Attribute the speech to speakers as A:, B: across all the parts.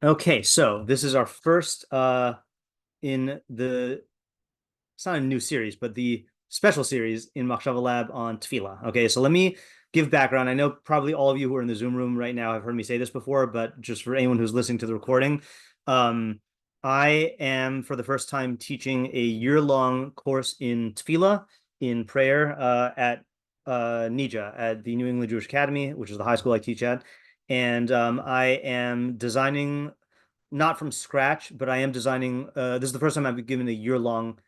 A: Okay, so this is our first in the it's not a new series, but the special series in Machshavah Lab on Tefilah. Okay, so let me give background. I know probably all of you who are in the Zoom room right now have heard me say this before, but just for anyone who's listening to the recording, um, I am for the first time teaching a year-long course in Tefilah, in prayer, at Nija, at the New England Jewish Academy, which is the high school I teach at. And I am designing not from scratch, but I am designing. This is the first time I've been given a year-long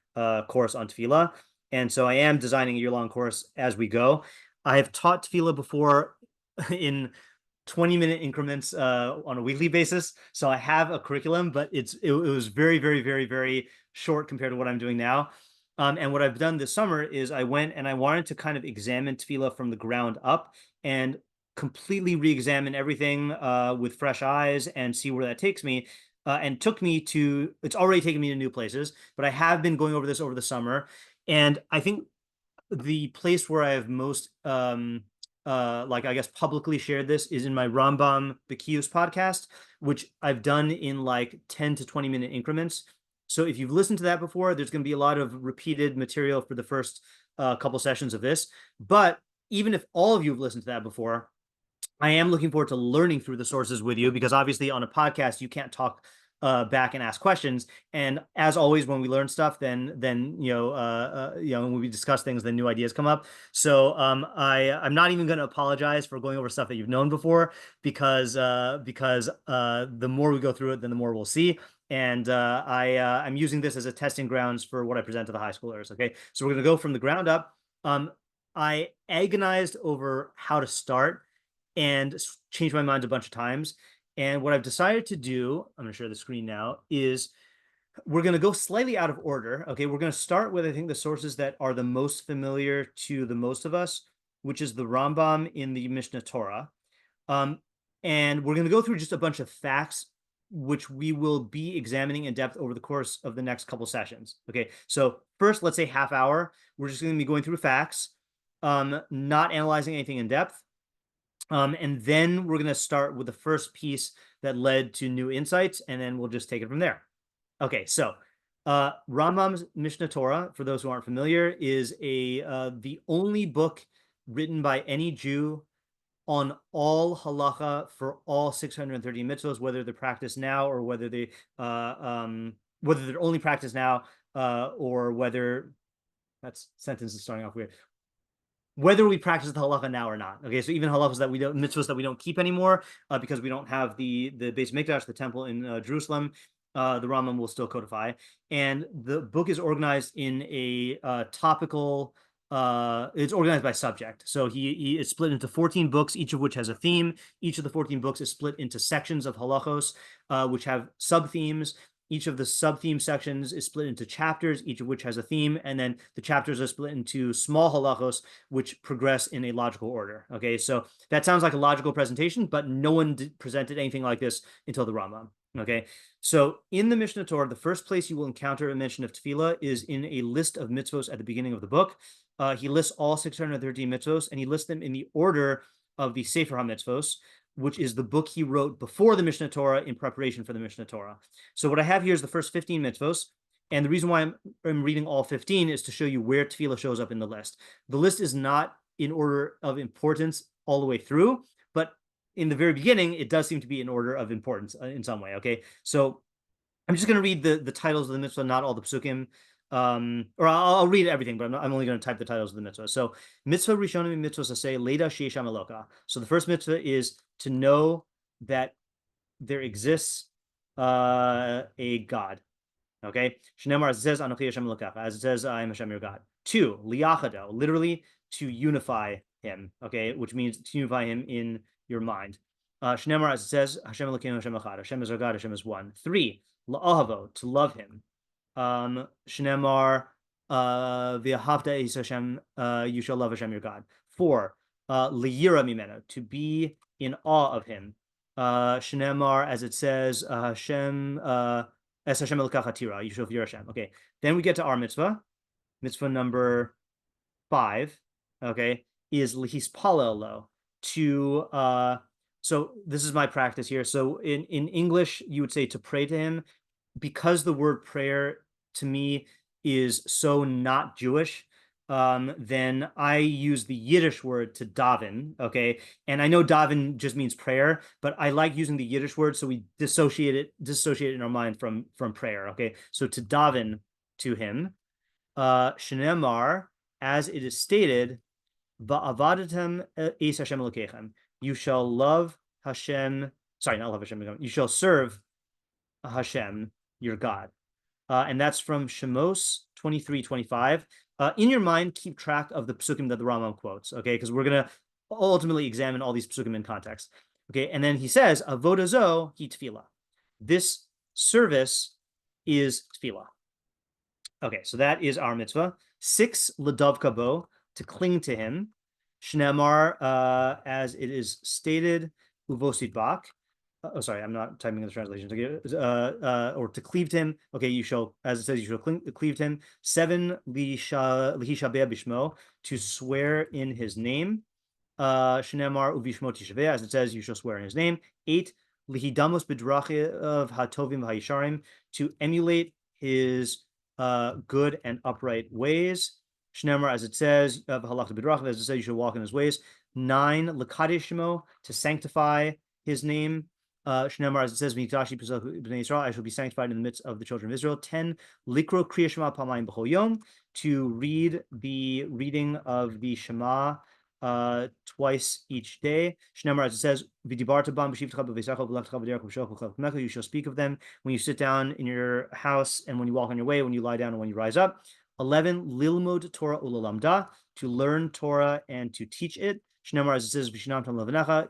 A: course on Tefilah, and so I am designing a year-long course as we go. I have taught Tefilah before in 20-minute increments on a weekly basis, so I have a curriculum, but it was very, very, very, very short compared to what I'm doing now. And what I've done this summer is I went and I wanted to kind of examine Tefilah from the ground up and completely re-examine everything with fresh eyes and see where that takes me. And took me to, it's already taken me to new places, but I have been going over this over the summer. And I think the place where I have most, like I guess publicly shared this is in my Rambam the Kiyus podcast, which I've done in like 10 to 20-minute increments. So if you've listened to that before, there's going to be a lot of repeated material for the first couple sessions of this. But even if all of you have listened to that before, I am looking forward to learning through the sources with you because obviously on a podcast you can't talk back and ask questions. And as always, when we learn stuff, then when we discuss things, then new ideas come up. So I'm not even going to apologize for going over stuff that you've known before because the more we go through it, then the more we'll see. And I'm using this as a testing grounds for what I present to the high schoolers. Okay, so we're going to go from the ground up. I agonized over how to start and changed my mind a bunch of times. And what I've decided to do, I'm going to share the screen now, is we're going to go slightly out of order. Okay, we're going to start with, I think, the sources that are the most familiar to the most of us, which is the Rambam in the Mishnah Torah. And we're going to go through just a bunch of facts, which we will be examining in depth over the course of the next couple sessions. Okay, so first, let's say half hour, we're just going to be going through facts, not analyzing anything in depth. And then we're going to start with the first piece that led to new insights, and then we'll just take it from there. Okay, so Rambam's Mishnah Torah, for those who aren't familiar, is the only book written by any Jew on all halacha for all 630 mitzvahs, whether they're practiced now or whether they're only practiced now, or whether that sentence is starting off weird, whether we practice the halacha now or not. Okay, so even halachas that we don't, mitzvahs that we don't keep anymore, because we don't have the Beis Mikdash, the temple in Jerusalem, the Rambam will still codify. And the book is organized in a topical. It's organized by subject. So he is split into 14 books, each of which has a theme. Each of the 14 books is split into sections of halachos, which have sub themes. Each of the sub-theme sections is split into chapters, each of which has a theme, and then the chapters are split into small halachos, which progress in a logical order. Okay, so that sounds like a logical presentation, but no one presented anything like this until the Rambam. Okay, so in the Mishnah Torah, the first place you will encounter a mention of Tefilah is in a list of mitzvos at the beginning of the book. He lists all 613 mitzvos, and he lists them in the order of the Sefer HaMitzvos, which is the book he wrote before the Mishnah Torah in preparation for the Mishnah Torah. So what I have here is the first 15 mitzvos. And the reason why I'm reading all 15 is to show you where Tefilah shows up in the list. The list is not in order of importance all the way through, but in the very beginning, it does seem to be in order of importance in some way, okay? So I'm just going to read the titles of the mitzvah, not all the psukim. Or I'll read everything, but I'm only going to type the titles of the mitzvah. So mitzvah rishonim mitzvah say leda sheisham eloka. So the first mitzvah is to know that there exists a God. Okay, Shneimar, as it says Anochi Hashem Elokecha, as it says I am Hashem your God. 2, liyachado, literally to unify him. Okay, which means to unify him in your mind. Shneimar, as it says Hashem Elokeinu Hashem Echad, Hashem is our God, Hashem is one. 3, la'ahavo, to love him. Shneimar, v'ahavta is Hashem, you shall love Hashem your God. 4, liyira mimeno, to be in awe of him. Shneimar, as it says Hashem, Es Hashem Elokecha Tira, you shall fear Hashem. Okay, then we get to our mitzvah. Mitzvah number 5, okay, is Lihispalel lo, to So this is my practice here. So in English, you would say to pray to him, because the word prayer to me is so not Jewish. Then I use the Yiddish word to daven. Okay, and I know daven just means prayer, but I like using the Yiddish word so we dissociate it in our mind from prayer. Okay, so to daven to him, Shneimar, as it is stated, Va'avadatem es Hashem Elokechem. You shall love Hashem. Sorry, not love Hashem. You shall serve Hashem, your God. And that's from Shemos 23:25. In your mind, keep track of the psukim that the Rambam quotes, okay? Because we're going to ultimately examine all these psukim in context. Okay, and then he says, Avodah zo hi tefilah. This service is tefilah. Okay, so that is our mitzvah. 6, l'dav kabo, to cling to him. Shneimar, as it is stated, uvosit bak. Oh, sorry, I'm not typing in the translation. Or to cleave to him. Okay, you shall, as it says, you shall cleave to him. 7, lihishabeh bishmo, to swear in his name. Shneimar uvishmo tishaveh, as it says, you shall swear in his name. 8, lihidamos bedrachi of hatovim v'hayisharim, to emulate his good and upright ways. Shneimar, as it says, v'halachta bedrachi, as it says, you shall walk in his ways. 9, l'kadishmo, to sanctify his name. Shneimar, as it says, I shall be sanctified in the midst of the children of Israel. 10, likro kriya shema pamayim b'chol yom, to read the reading of the Shema twice each day. Shneimar, as it says, you shall speak of them when you sit down in your house and when you walk on your way, when you lie down and when you rise up. 11, lilmod Torah ulalamda, to learn Torah and to teach it. Shneimar, as it says,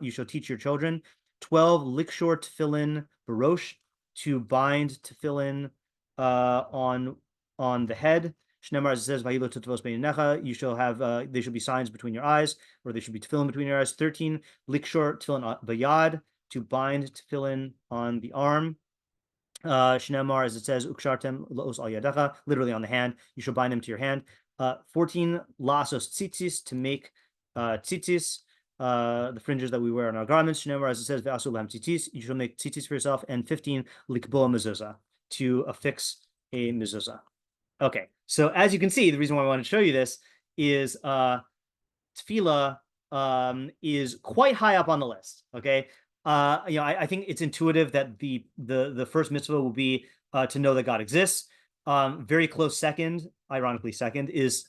A: you shall teach your children. 12, likshor tefillin barosh, to bind tefillin on the head. Shneimar, as it says, you shall have, they should be signs between your eyes, or they should be tefillin between your eyes. 13, likshor tefillin bayad, to bind tefillin on the arm. Shneimar, as it says, ukshartem laos al yadacha, literally on the hand, you shall bind them to your hand. 14, lasos tzitzis, to make tzitzis, the fringes that we wear on our garments. Shneimar, as it says, ve'asu lahem tzitzis, you shall make tzitzis for yourself. And 15, likbo mezuzah, to affix a mezuzah. Okay, so as you can see, the reason why I wanted to show you this is tefilah is quite high up on the list. Okay, I think it's intuitive that the first mitzvah will be to know that God exists. Very close second, ironically second, is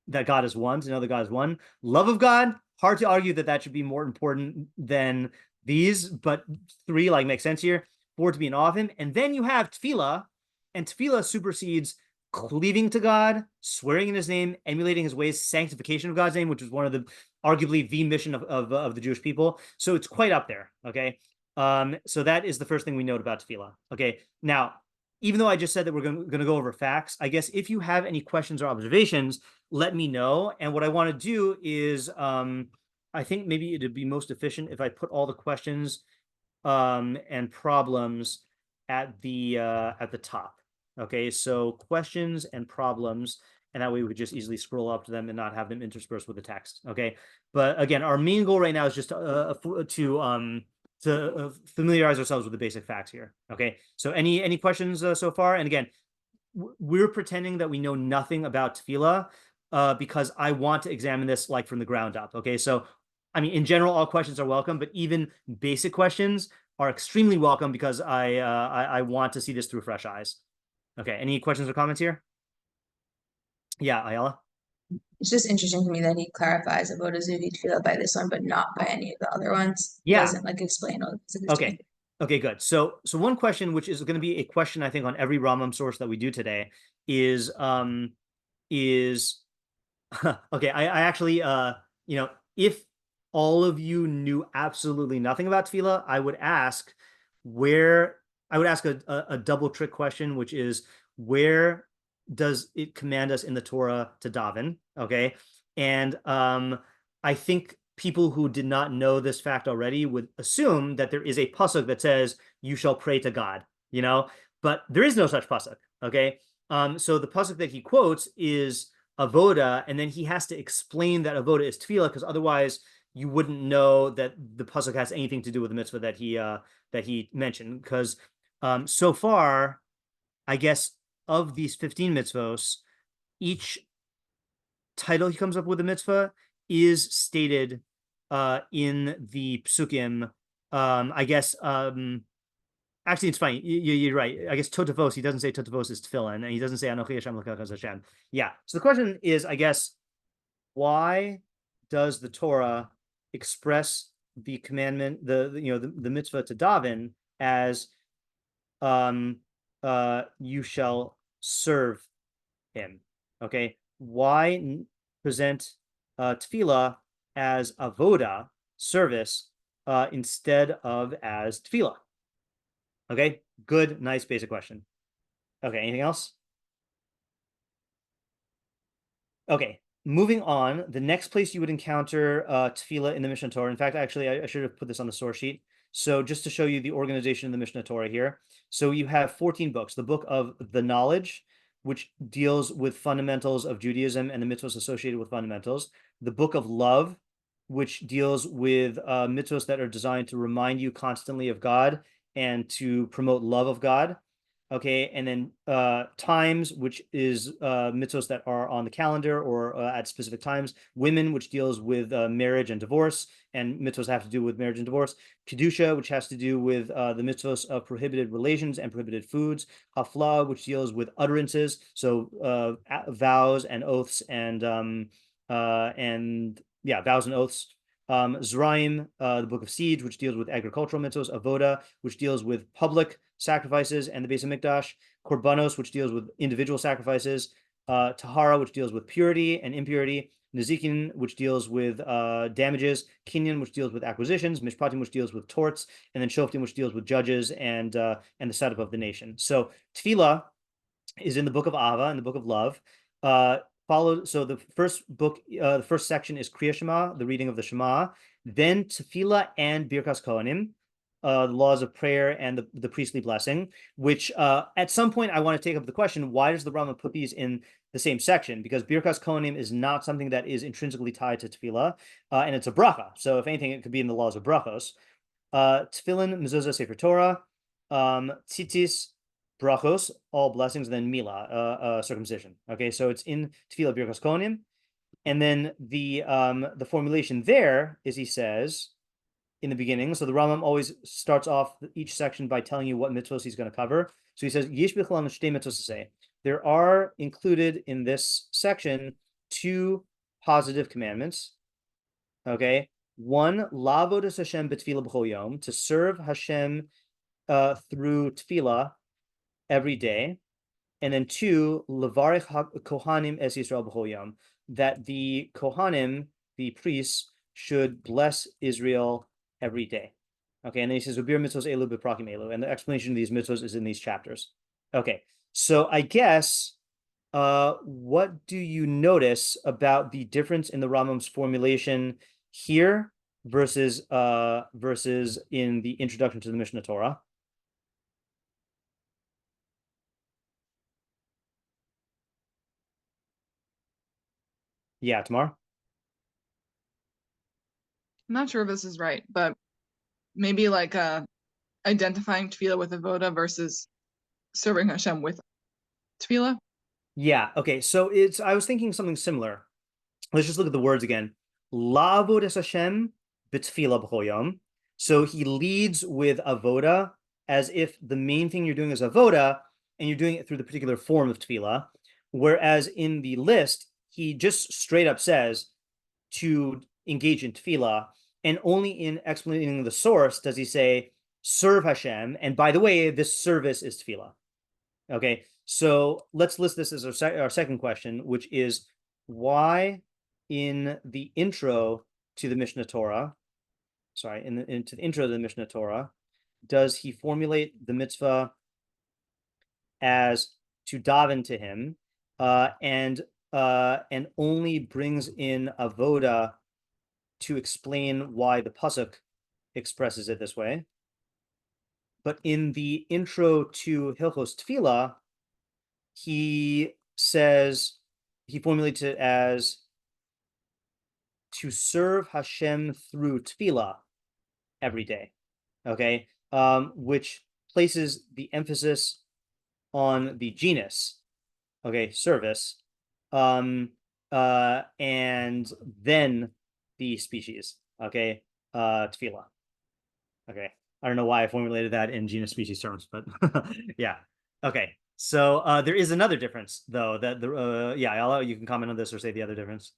A: that God is one, to know that God is one. Love of God, hard to argue that should be more important than these, but 3 like makes sense here. 4, to be in awe of him. And then you have tefilah, and tefilah supersedes cleaving to God, swearing in his name, emulating his ways, sanctification of God's name, which was one of the arguably the mission of the Jewish people. So it's quite up there. Okay. So that is the first thing we note about tefilah. Okay. Now, even though I just said that we're going to go over facts, I guess if you have any questions or observations, let me know. And what I want to do is, I think maybe it'd be most efficient if I put all the questions and problems at the top. Okay, so questions and problems, and that way we could just easily scroll up to them and not have them interspersed with the text. Okay, but again, our main goal right now is just to familiarize ourselves with the basic facts here. Okay, so any questions so far? And again, we're pretending that we know nothing about tefilah because I want to examine this like from the ground up. Okay, so I mean, in general, all questions are welcome, but even basic questions are extremely welcome because I want to see this through fresh eyes. Okay, any questions or comments here? Yeah, Ayala?
B: It's just interesting to me that he clarifies about a Zuhi tefillah by this one, but not by any of the other ones. He
A: Yeah.
B: doesn't like explain all this.
A: Okay. Okay, good. So one question, which is going to be a question, I think, on every Rambam source that we do today is okay, I actually, if all of you knew absolutely nothing about tefillah, I would ask a double trick question, which is, where does it command us in the Torah to daven? Okay. And I think people who did not know this fact already would assume that there is a pasuk that says, you shall pray to God, but there is no such pasuk. Okay. So the pasuk that he quotes is avoda, and then he has to explain that avoda is tefillah, because otherwise you wouldn't know that the pasuk has anything to do with the mitzvah that he mentioned, because so far, I guess, of these 15 mitzvos, each title he comes up with a mitzvah is stated in the psukim. I guess actually it's funny. You're right. I guess totavos, he doesn't say totavos is tefillin, and he doesn't say Anochi Hashem L'Kachas Hashem. Yeah. So the question is, I guess, why does the Torah express the commandment, the mitzvah to daven as you shall serve him? Okay, why present tefillah as avoda, service, instead of as tefillah? Okay, good, nice, basic question. Okay, anything else? Okay, moving on. The next place you would encounter tefillah in the Mishnah Torah. In fact, actually, I should have put this on the source sheet. So just to show you the organization of the Mishnah Torah here. So you have 14 books. The book of the knowledge, which deals with fundamentals of Judaism and the mitzvahs associated with fundamentals. The book of love, which deals with mitzvahs that are designed to remind you constantly of God and to promote love of God. Okay, and then times, which is mitzvahs that are on the calendar or at specific times. Women, which deals with marriage and divorce, and mitzvahs have to do with marriage and divorce. Kedusha, which has to do with the mitzvahs of prohibited relations and prohibited foods. Hafla, which deals with utterances, so vows and oaths and vows and oaths. Zraim, the book of seeds, which deals with agricultural mitzvahs. Avoda, which deals with public sacrifices and the Beis Hamikdash. Korbanos, which deals with individual sacrifices. Tahara, which deals with purity and impurity. Nezikin, which deals with damages. Kinyan, which deals with acquisitions. Mishpatim, which deals with torts. And then Shoftim, which deals with judges and the setup of the nation. So Tefilah is in the book of Ava, in the book of love. So the first book, the first section is Kriya Shema, the reading of the Shema. Then Tefilah and Birkas Kohanim, the laws of prayer and the priestly blessing, which at some point I want to take up the question, why does the Rambam put these in the same section? Because Birkas Kohanim is not something that is intrinsically tied to Tefilah, and it's a bracha. So if anything, it could be in the laws of brachos. Tefillin, mezuzah, Sefer Torah, tzitzis, brachos, all blessings, and then milah, circumcision. Okay, so it's in Tefilah Birkas Kohanim, and then the formulation there is, he says in the beginning. So the Rambam always starts off each section by telling you what mitzvahs he's going to cover. So he says, Yish b'chol shtei mitzvos. There are included in this section 2 positive commandments. Okay, 1, la'avodas Hashem b'tefillah b'chol yom, to serve Hashem through tefillah every day. And then 2, levarich kohanim es Yisrael b'chol yom, that the kohanim, the priests, should bless Israel every day. Okay, and then he says, Ubir mitzvos elu b'prakim elu, and the explanation of these mitzvos is in these chapters. Okay, so I guess, what do you notice about the difference in the Rambam's formulation here versus in the introduction to the Mishnah Torah? Yeah, Tamar?
C: I'm not sure if this is right, but maybe like identifying tefillah with avoda versus serving Hashem with tefillah.
A: Yeah, okay, so I was thinking something similar. Let's just look at the words again. La'avodas Hashem b'tefillah b'chol yom. So he leads with avoda as if the main thing you're doing is avoda, and you're doing it through the particular form of tefillah. Whereas in the list, he just straight up says to engage in tefillah, and only in explaining the source does he say, serve Hashem. And by the way, this service is tefillah. Okay, so let's list this as our second question, which is, why in the intro to the Mishnah Torah, into the intro to the Mishnah Torah, does he formulate the mitzvah as to daven to him, and only brings in avoda to explain why the pasuk expresses it this way? But in the intro to Hilchos Tefilah, he says, he formulates it as to serve Hashem through Tefilah every day. Okay, which places the emphasis on the genus, okay, service, and then the species, okay, Tefilah. Okay, I don't know why I formulated that in genus species terms, but yeah. Okay, so there is another difference though that the you can comment on this or say the other difference.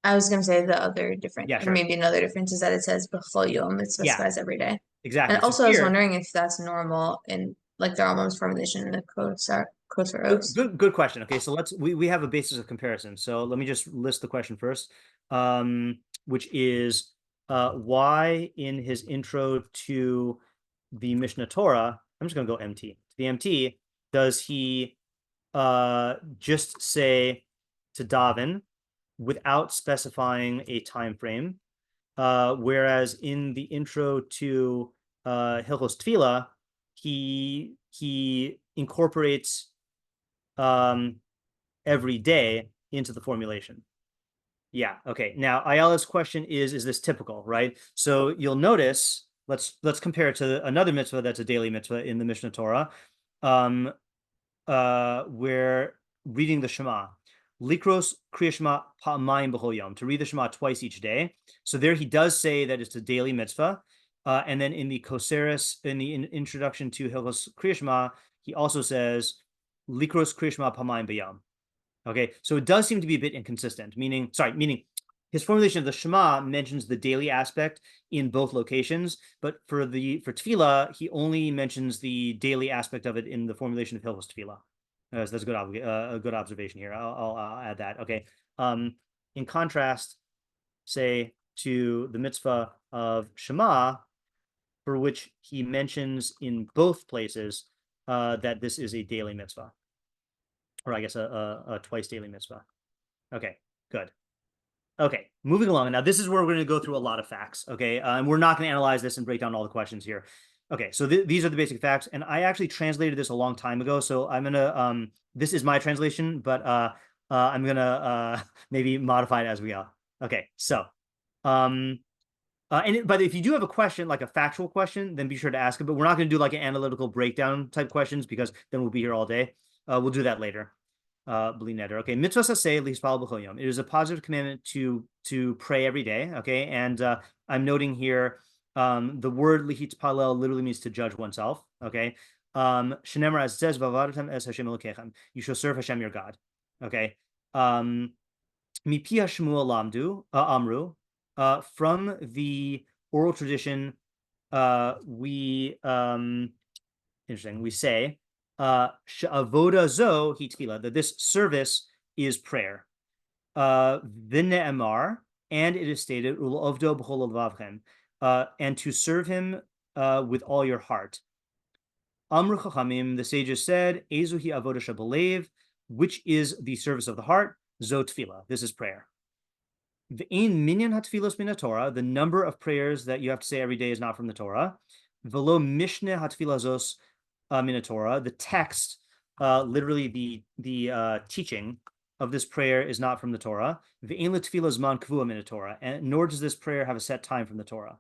B: I was gonna say the other difference,
A: Yeah,
B: or
A: sure.
B: maybe another difference is that it says b'chol yom. It
A: Yeah,
B: specifies every day.
A: exactly.
B: And
A: So
B: also, I was
A: here,
B: wondering if that's normal in like the Rambam's formulation in the Kotsaros.
A: good question. Okay, so we have a basis of comparison. So let me just list the question first, which is why in his intro to the Mishnah Torah, I'm just gonna go MT. The MT, does he just say to daven without specifying a time frame, whereas in the intro to Hilchos Tefilah, he incorporates every day into the formulation. Yeah, okay. Now Ayala's question is this typical, right? So you'll notice, let's compare it to another mitzvah that's a daily mitzvah in the Mishnah Torah. We're reading the Shema. Likros Kriya Shema Pa'amayim B'chol Yom, to read the Shema twice each day. So there he does say that it's a daily mitzvah. And then in the Koseres, in the introduction to Hilchos Kriya Shema, he also says Likros Kriya Shema Pa'amayim B'yom. Okay, so it does seem to be a bit inconsistent, meaning his formulation of the Shema mentions the daily aspect in both locations, but for Tefilah, he only mentions the daily aspect of it in the formulation of Hilchos Tefilah. So that's a good observation here. I'll add that. Okay. In contrast, say to the mitzvah of Shema, for which he mentions in both places that this is a daily mitzvah, or I guess a twice daily mitzvah. Okay, good. Okay, moving along. Now, this is where we're going to go through a lot of facts. Okay, and we're not going to analyze this and break down all the questions here. Okay, so these are the basic facts, and I actually translated this a long time ago. So I'm gonna this is my translation, but I'm gonna maybe modify it as we go. Okay, so but if you do have a question, like a factual question, then be sure to ask it. But we're not going to do like an analytical breakdown type questions because then we'll be here all day. We'll do that later. Okay, mitzvah saseh lihispal b'chol yom. It is a positive commandment to pray every day. Okay, and I'm noting here the word lihitpalel literally means to judge oneself. Okay, shenemar, as it says, v'avadatem es Hashem Elokechem. You shall serve Hashem your God. Okay, mipi hashmuel lamdu amru. From the oral tradition, we say Avoda zo hi tefillah, that this service is prayer. V'ne'emar, and it is stated u'lovdo b'chol levavchem, and to serve him with all your heart. Amru chachamim, the sages said, ezu hi avoda shabalev, which is the service of the heart, zo tefillah, this is prayer. V'ein minyan hatfilos min Torah, the number of prayers that you have to say every day is not from the Torah. V'lo mishne hatfilazos min Torah, the text, literally the teaching of this prayer is not from the Torah. V'ein letfilah zman kvua min Torah, and nor does this prayer have a set time from the Torah.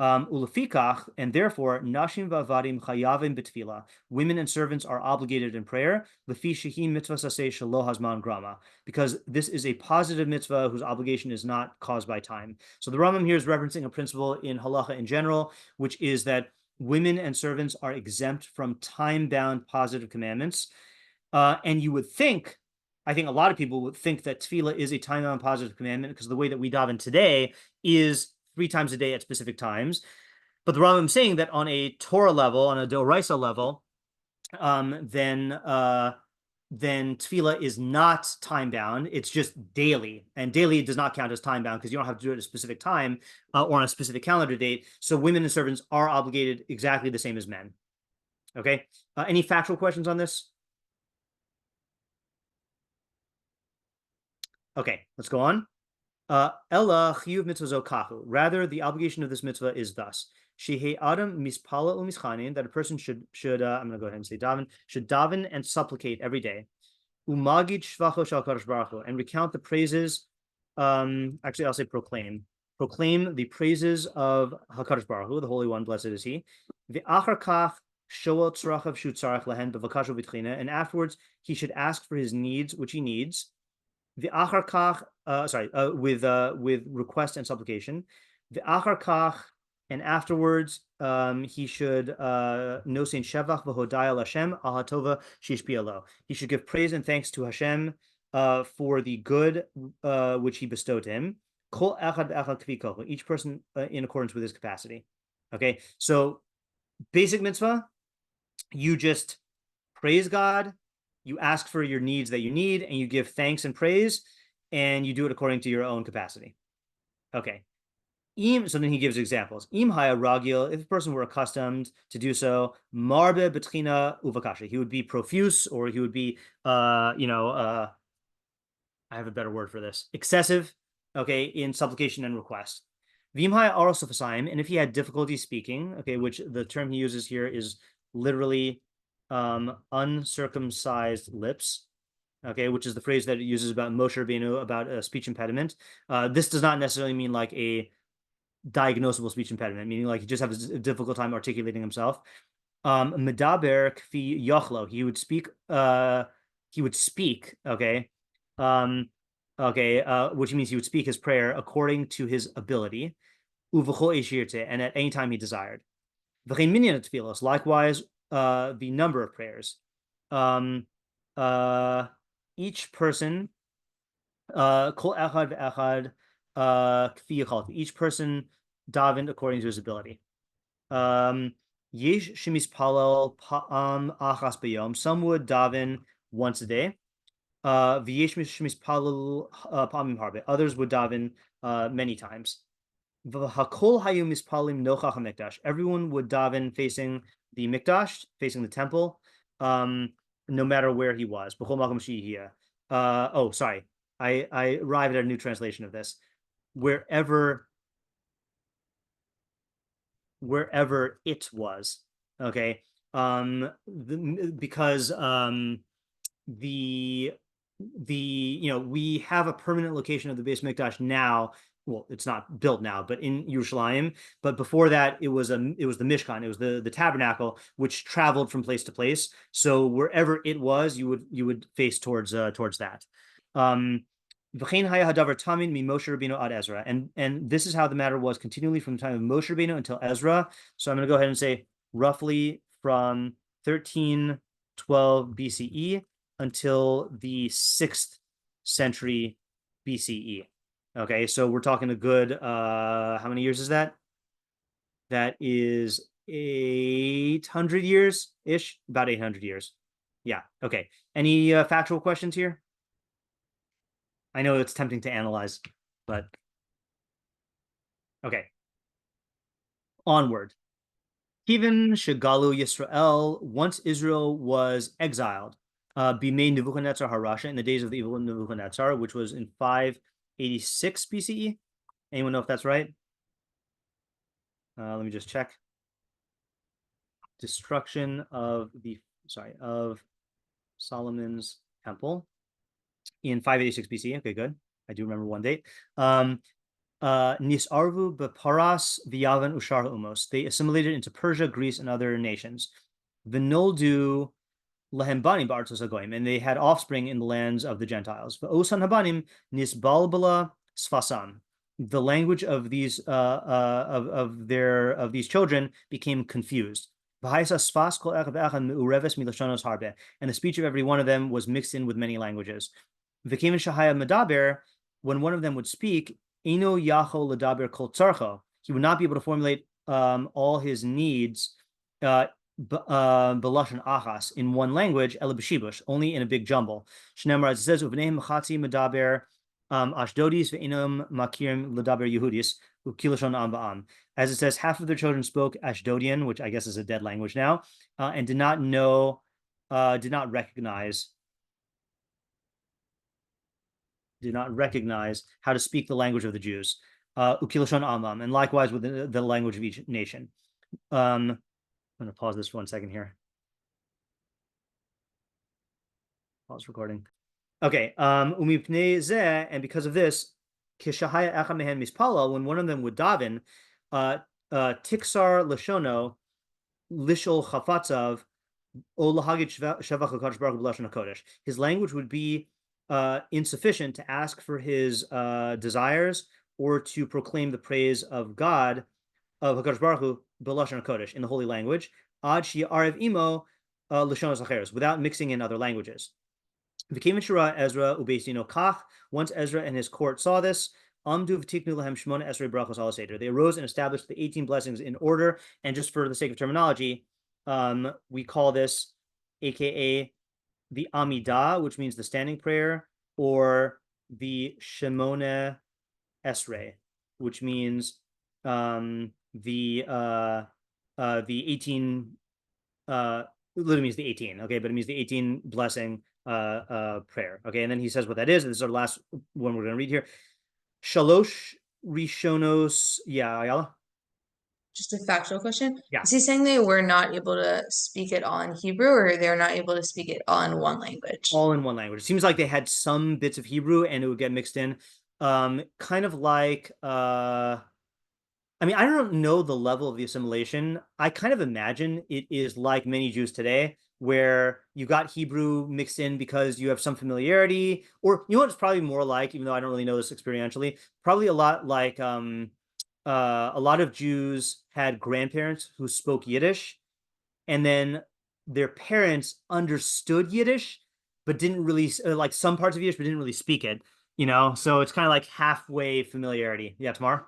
A: Ulefikach, and therefore, nashim v'avadim chayavim b'tfilah, women and servants are obligated in prayer. Lefi shehi mitzvah saseh shelo hazman grama, because this is a positive mitzvah whose obligation is not caused by time. So the Rambam here is referencing a principle in halacha in general, which is that women and servants are exempt from time-bound positive commandments. And you would think, I think a lot of people would think that tefillah is a time-bound positive commandment because the way that we daven today is 3 times a day at specific times. But the Rambam is saying that on a Torah level, on a Doraisa level, then tefillah is not time-bound. It's just daily. And daily does not count as time-bound because you don't have to do it at a specific time or on a specific calendar date. So women and servants are obligated exactly the same as men. Okay? Any factual questions on this? Okay, let's go on. Ella chiyuv mitzvah kahu. Rather, the obligation of this mitzvah is thus: Shehe adam mispala umischanin, that a person should I'm going to go ahead and say daven, should daven and supplicate every day. Umagid shvacho shal kadosh baruch hu, and recount the praises Actually, I'll say proclaim. Proclaim the praises of HaKadosh Baruch Hu, the Holy One, blessed is He. V'achar kach shoel tzarachav shu tzarach lehen b'vakashu v'tchina, and afterwards he should ask for his needs, which he needs. V'achar kach, with request and supplication. V'achar kach, and afterwards he should nosein shevach v'hodaya Hashem al hatova shishpi lo. He should give praise and thanks to Hashem for the good which he bestowed to him. Kol echad echad kvi kochu, each person in accordance with his capacity. Okay, so basic mitzvah, you just praise God, you ask for your needs that you need, and you give thanks and praise, and you do it according to your own capacity. Okay. So then he gives examples. Im haya ragil, if a person were accustomed to do so, marbe betchina uvakasha, he would be profuse, or he would be, I have a better word for this, excessive, okay, in supplication and request. Vim haya arosophasaim, and if he had difficulty speaking, okay, which the term he uses here is literally uncircumcised lips, okay, which is the phrase that it uses about Moshe Rabbeinu, about a speech impediment. This does not necessarily mean like a diagnosable speech impediment, meaning like he just has a difficult time articulating himself. Medaber kfi yochlo, he would speak, okay, which means he would speak his prayer according to his ability, uvachol eshirte, and at any time he desired. V'chein minyan tefillos, likewise, the number of prayers. Each person, kol echad v'echad, kfi yachalti, each person davened according to his ability. Yesh shemispalel pa'am achas b'yom, some would daven once a day. V'yesh shemispalel pa'amim harbe, others would daven many times. V'hakol hayu mispalim nochach hamikdash, everyone would daven facing the mikdash, facing the temple, no matter where he was. B'chol makom sheyihiyeh. I arrived at a new translation of this. Wherever it was, okay, because we have a permanent location of the Beis Mikdash now. Well, it's not built now, but in Yerushalayim. But before that, it was the Mishkan, it was the tabernacle, which traveled from place to place. So wherever it was, you would face towards that. And this is how the matter was continually from the time of Moshe Rabbeinu until Ezra. So I'm going to go ahead and say roughly from 1312 BCE until the 6th century BCE. Okay, so we're talking a good, how many years is that? That is 800 years-ish, about 800 years. Yeah, okay. Any factual questions here? I know it's tempting to analyze, but okay. Onward. Even Shagalu Yisrael, once Israel was exiled, Bimei Nebuchadnezzar Harasha, in the days of the evil Nebuchadnezzar, which was in 586 BCE. Anyone know if that's right? Let me just check. Destruction of Solomon's temple in 586 BC. Okay, good. I do remember one date. Nisarvu beparas v'yavan ushar umos. They assimilated into Persia, Greece, and other nations. V'noldu lahem banim ba'artzos hagoyim, and they had offspring in the lands of the Gentiles. V'osan habanim nisbalbala sfasam. The language of these these children became confused. And the speech of every one of them was mixed in with many languages. When one of them would speak, he would not be able to formulate all his needs b'lashon achas in one language, only in a big jumble. Shneimar, it says, Ashdodis ve'inam makirim l'daber Yehudis u'kilashon am ba'am. As it says, half of their children spoke Ashdodian, which I guess is a dead language now, and did not recognize how to speak the language of the Jews. U'kilashon amam, and likewise with the language of each nation. I'm going to pause this for 1 second here. Pause recording. Okay, and because of this, kishahaya echad mehen mispala, when one of them would daven, tiksar lashono lishol chafatzav o lahagid shevach HaKadosh Baruch Hu b'lashon HaKodesh. His language would be insufficient to ask for his desires or to proclaim the praise of God, of HaKadosh Baruch Hu b'lashon HaKodesh, in the holy language, ad she'arev imo lashonos acheros, without mixing in other languages. V'kemen shura Ezra ubeisino kach. Once Ezra and his court saw this, amdu v'tiknu lahem shmona esrei brachos al seder. They arose and established the 18 blessings in order. And just for the sake of terminology, we call this, aka the Amidah, which means the standing prayer, or the Shemona Esrei, which means the 18. Literally means the 18. Okay, but it means the 18 blessing prayer. Okay, and then he says what that is. This is our last one we're going to read here. Shalosh Rishonos. Yeah, Ayala.
B: Just a factual question.
A: Yeah.
B: Is he saying they were not able to speak it all in Hebrew, or they're not able to speak it all in one language?
A: All in one language. It seems like they had some bits of Hebrew and it would get mixed in. Kind of like I mean, I don't know the level of the assimilation. I kind of imagine it is like many Jews today, where you got Hebrew mixed in because you have some familiarity, or you know what it's probably more like, even though I don't really know this experientially, probably a lot like a lot of Jews had grandparents who spoke Yiddish, and then their parents understood Yiddish, but didn't really like some parts of Yiddish, but didn't really speak it, you know? So it's kind of like halfway familiarity. Yeah, Tamar?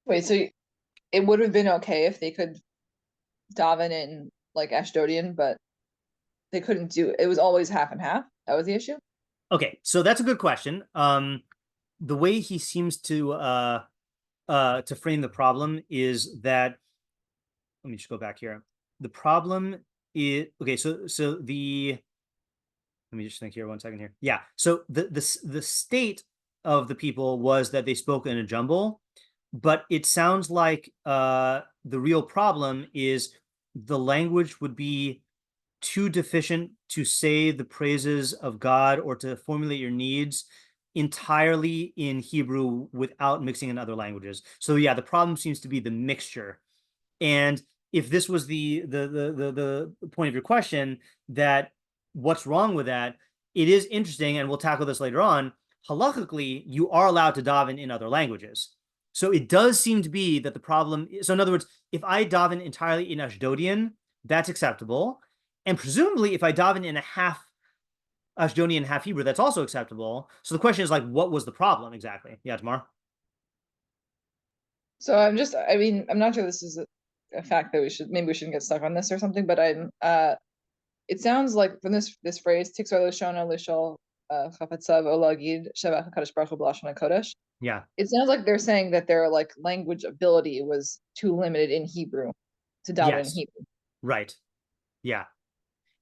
C: Wait, so it would have been okay if they could daven in like Ashdodian, but they couldn't do it. It was always half and half. That was the issue.
A: Okay, so that's a good question. The way he seems to frame the problem is that, let me just go back here. The problem is, okay, so the, let me just think here 1 second here. Yeah, so the state of the people was that they spoke in a jumble, but it sounds like the real problem is the language would be too deficient to say the praises of God or to formulate your needs entirely in Hebrew without mixing in other languages. So yeah, the problem seems to be the mixture. And if this was the point of your question, that what's wrong with that, it is interesting, and we'll tackle this later on. Halachically, you are allowed to daven in other languages. So it does seem to be that the problem, so in other words, if I daven entirely in Ashdodian, that's acceptable. And presumably, if I daven in a half Ashdodian, half Hebrew, that's also acceptable. So the question is like, what was the problem exactly? Yeah, Tamar?
C: So I mean, I'm not sure this is a fact that maybe we shouldn't get stuck on this or something, but it sounds like from this phrase, Tiksar Lishona Lishol Chafetzav Olagid Shevach HaKadosh Baruch Hu B'lashon HaKodesh.
A: Yeah.
C: It sounds like they're saying that their like language ability was too limited in Hebrew to daven in Hebrew.
A: Right. Yeah.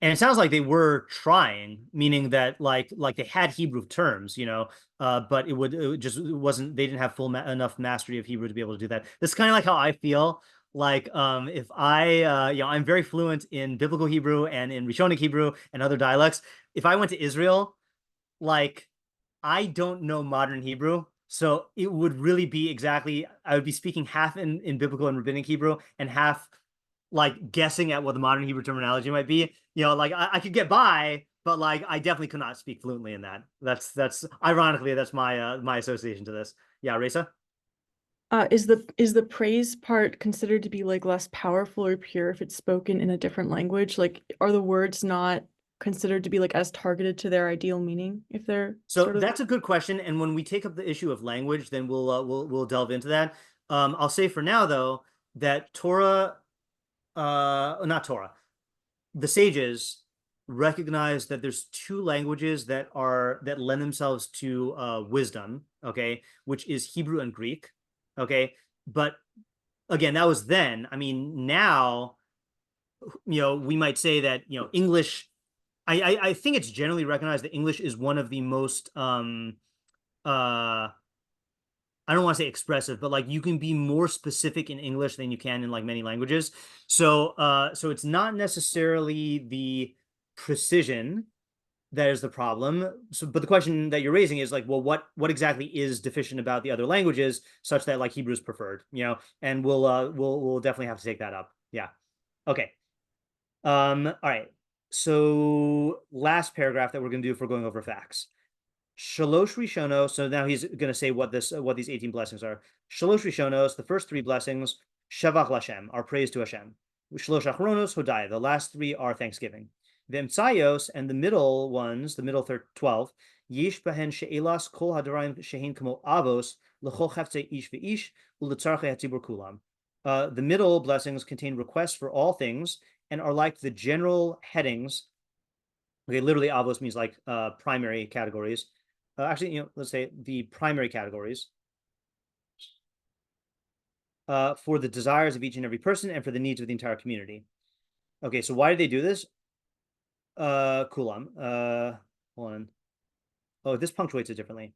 A: And it sounds like they were trying, meaning that like they had Hebrew terms, you know, but it wasn't, they didn't have enough mastery of Hebrew to be able to do that. This is kind of like how I feel. Like if I you know, I'm very fluent in biblical Hebrew and in Rishonic Hebrew and other dialects. If I went to Israel, like I don't know modern Hebrew, so it would really be exactly, I would be speaking half in biblical and rabbinic Hebrew and half like guessing at what the modern Hebrew terminology might be. You know, like I could get by, but like I definitely could not speak fluently in that. That's ironically, that's my my association to this. Yeah, Reza?
D: Is the praise part considered to be like less powerful or pure if it's spoken in a different language? Like, are the words not considered to be like as targeted to their ideal meaning if they're
A: So that's a good question. And when we take up the issue of language, then we'll delve into that. I'll say for now though that Torah, not Torah, the sages recognize that there's two languages that lend themselves to wisdom, okay, which is Hebrew and Greek. Okay, but again, that was then. I mean, now, you know, we might say that, you know, English. I think it's generally recognized that English is one of the most I don't want to say expressive, but like you can be more specific in English than you can in like many languages. So so it's not necessarily the precision that is the problem. So, but the question that you're raising is like, well, what exactly is deficient about the other languages such that like Hebrew's preferred, and we'll definitely have to take that up. Yeah. Okay. All right. So last paragraph that we're going to do if we're going over facts. Shalosh Rishonos. So now he's going to say what these 18 blessings are. Shalosh Rishonos, the first 3 blessings, Shavach Lashem, are praise to Hashem. Shalosh Achronos Hodai, the last 3 are thanksgiving. The Emtsayos and the middle ones, the middle 12, Yish Bahen She'elas Kol Hadaraim Shehin Kamo Avos L'chol Chefte Ish Ve'ish U'Letzarche Hatzibur Kulam. The middle blessings contain requests for all things and are like the general headings. Okay, literally Avos means like primary categories. Actually, let's say the primary categories for the desires of each and every person and for the needs of the entire community. Okay, so why did they do this? Kulam. Hold on. Oh, this punctuates it differently.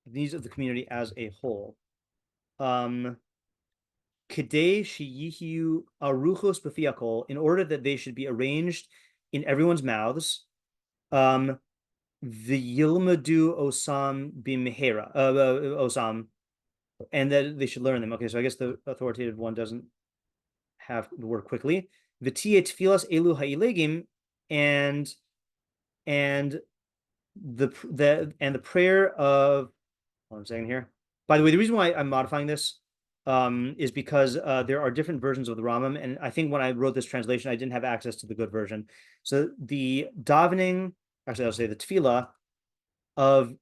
A: The needs of the community as a whole. Kedei sheyihiu aruchos b'fiakol, in order that they should be arranged in everyone's mouths. The yilmadu osam bimehera, osam, and that they should learn them. Okay, so I guess the authoritative one doesn't have the word quickly. V'tiye tefilas elu ha'ilegim, and the prayer of, what I'm saying here. By the way, the reason why I'm modifying this is because there are different versions of the Rambam, and I think when I wrote this translation, I didn't have access to the good version. So the davening, actually, I'll say the tefillah of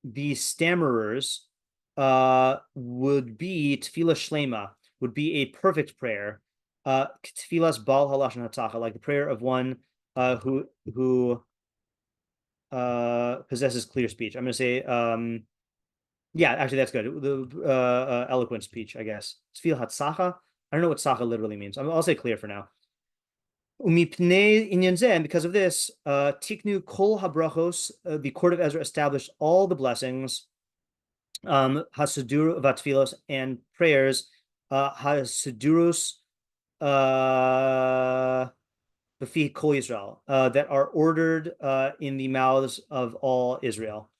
A: the stammerers would be tefillah shlema, would be a perfect prayer. Tefillah's bal halashon hatzacha, like the prayer of one who possesses clear speech. I'm going to say, yeah, actually, that's good. The eloquent speech, I guess. Tefillah hatzacha. I don't know what sacha literally means. I'll say clear for now. Umipnei inyan zeh, and because of this, tiknu kol habrachos, the court of Ezra established all the blessings, hasidur vatfilos, and prayers, hasidurus, b'fi kol Yisrael, that are ordered in the mouths of all Israel.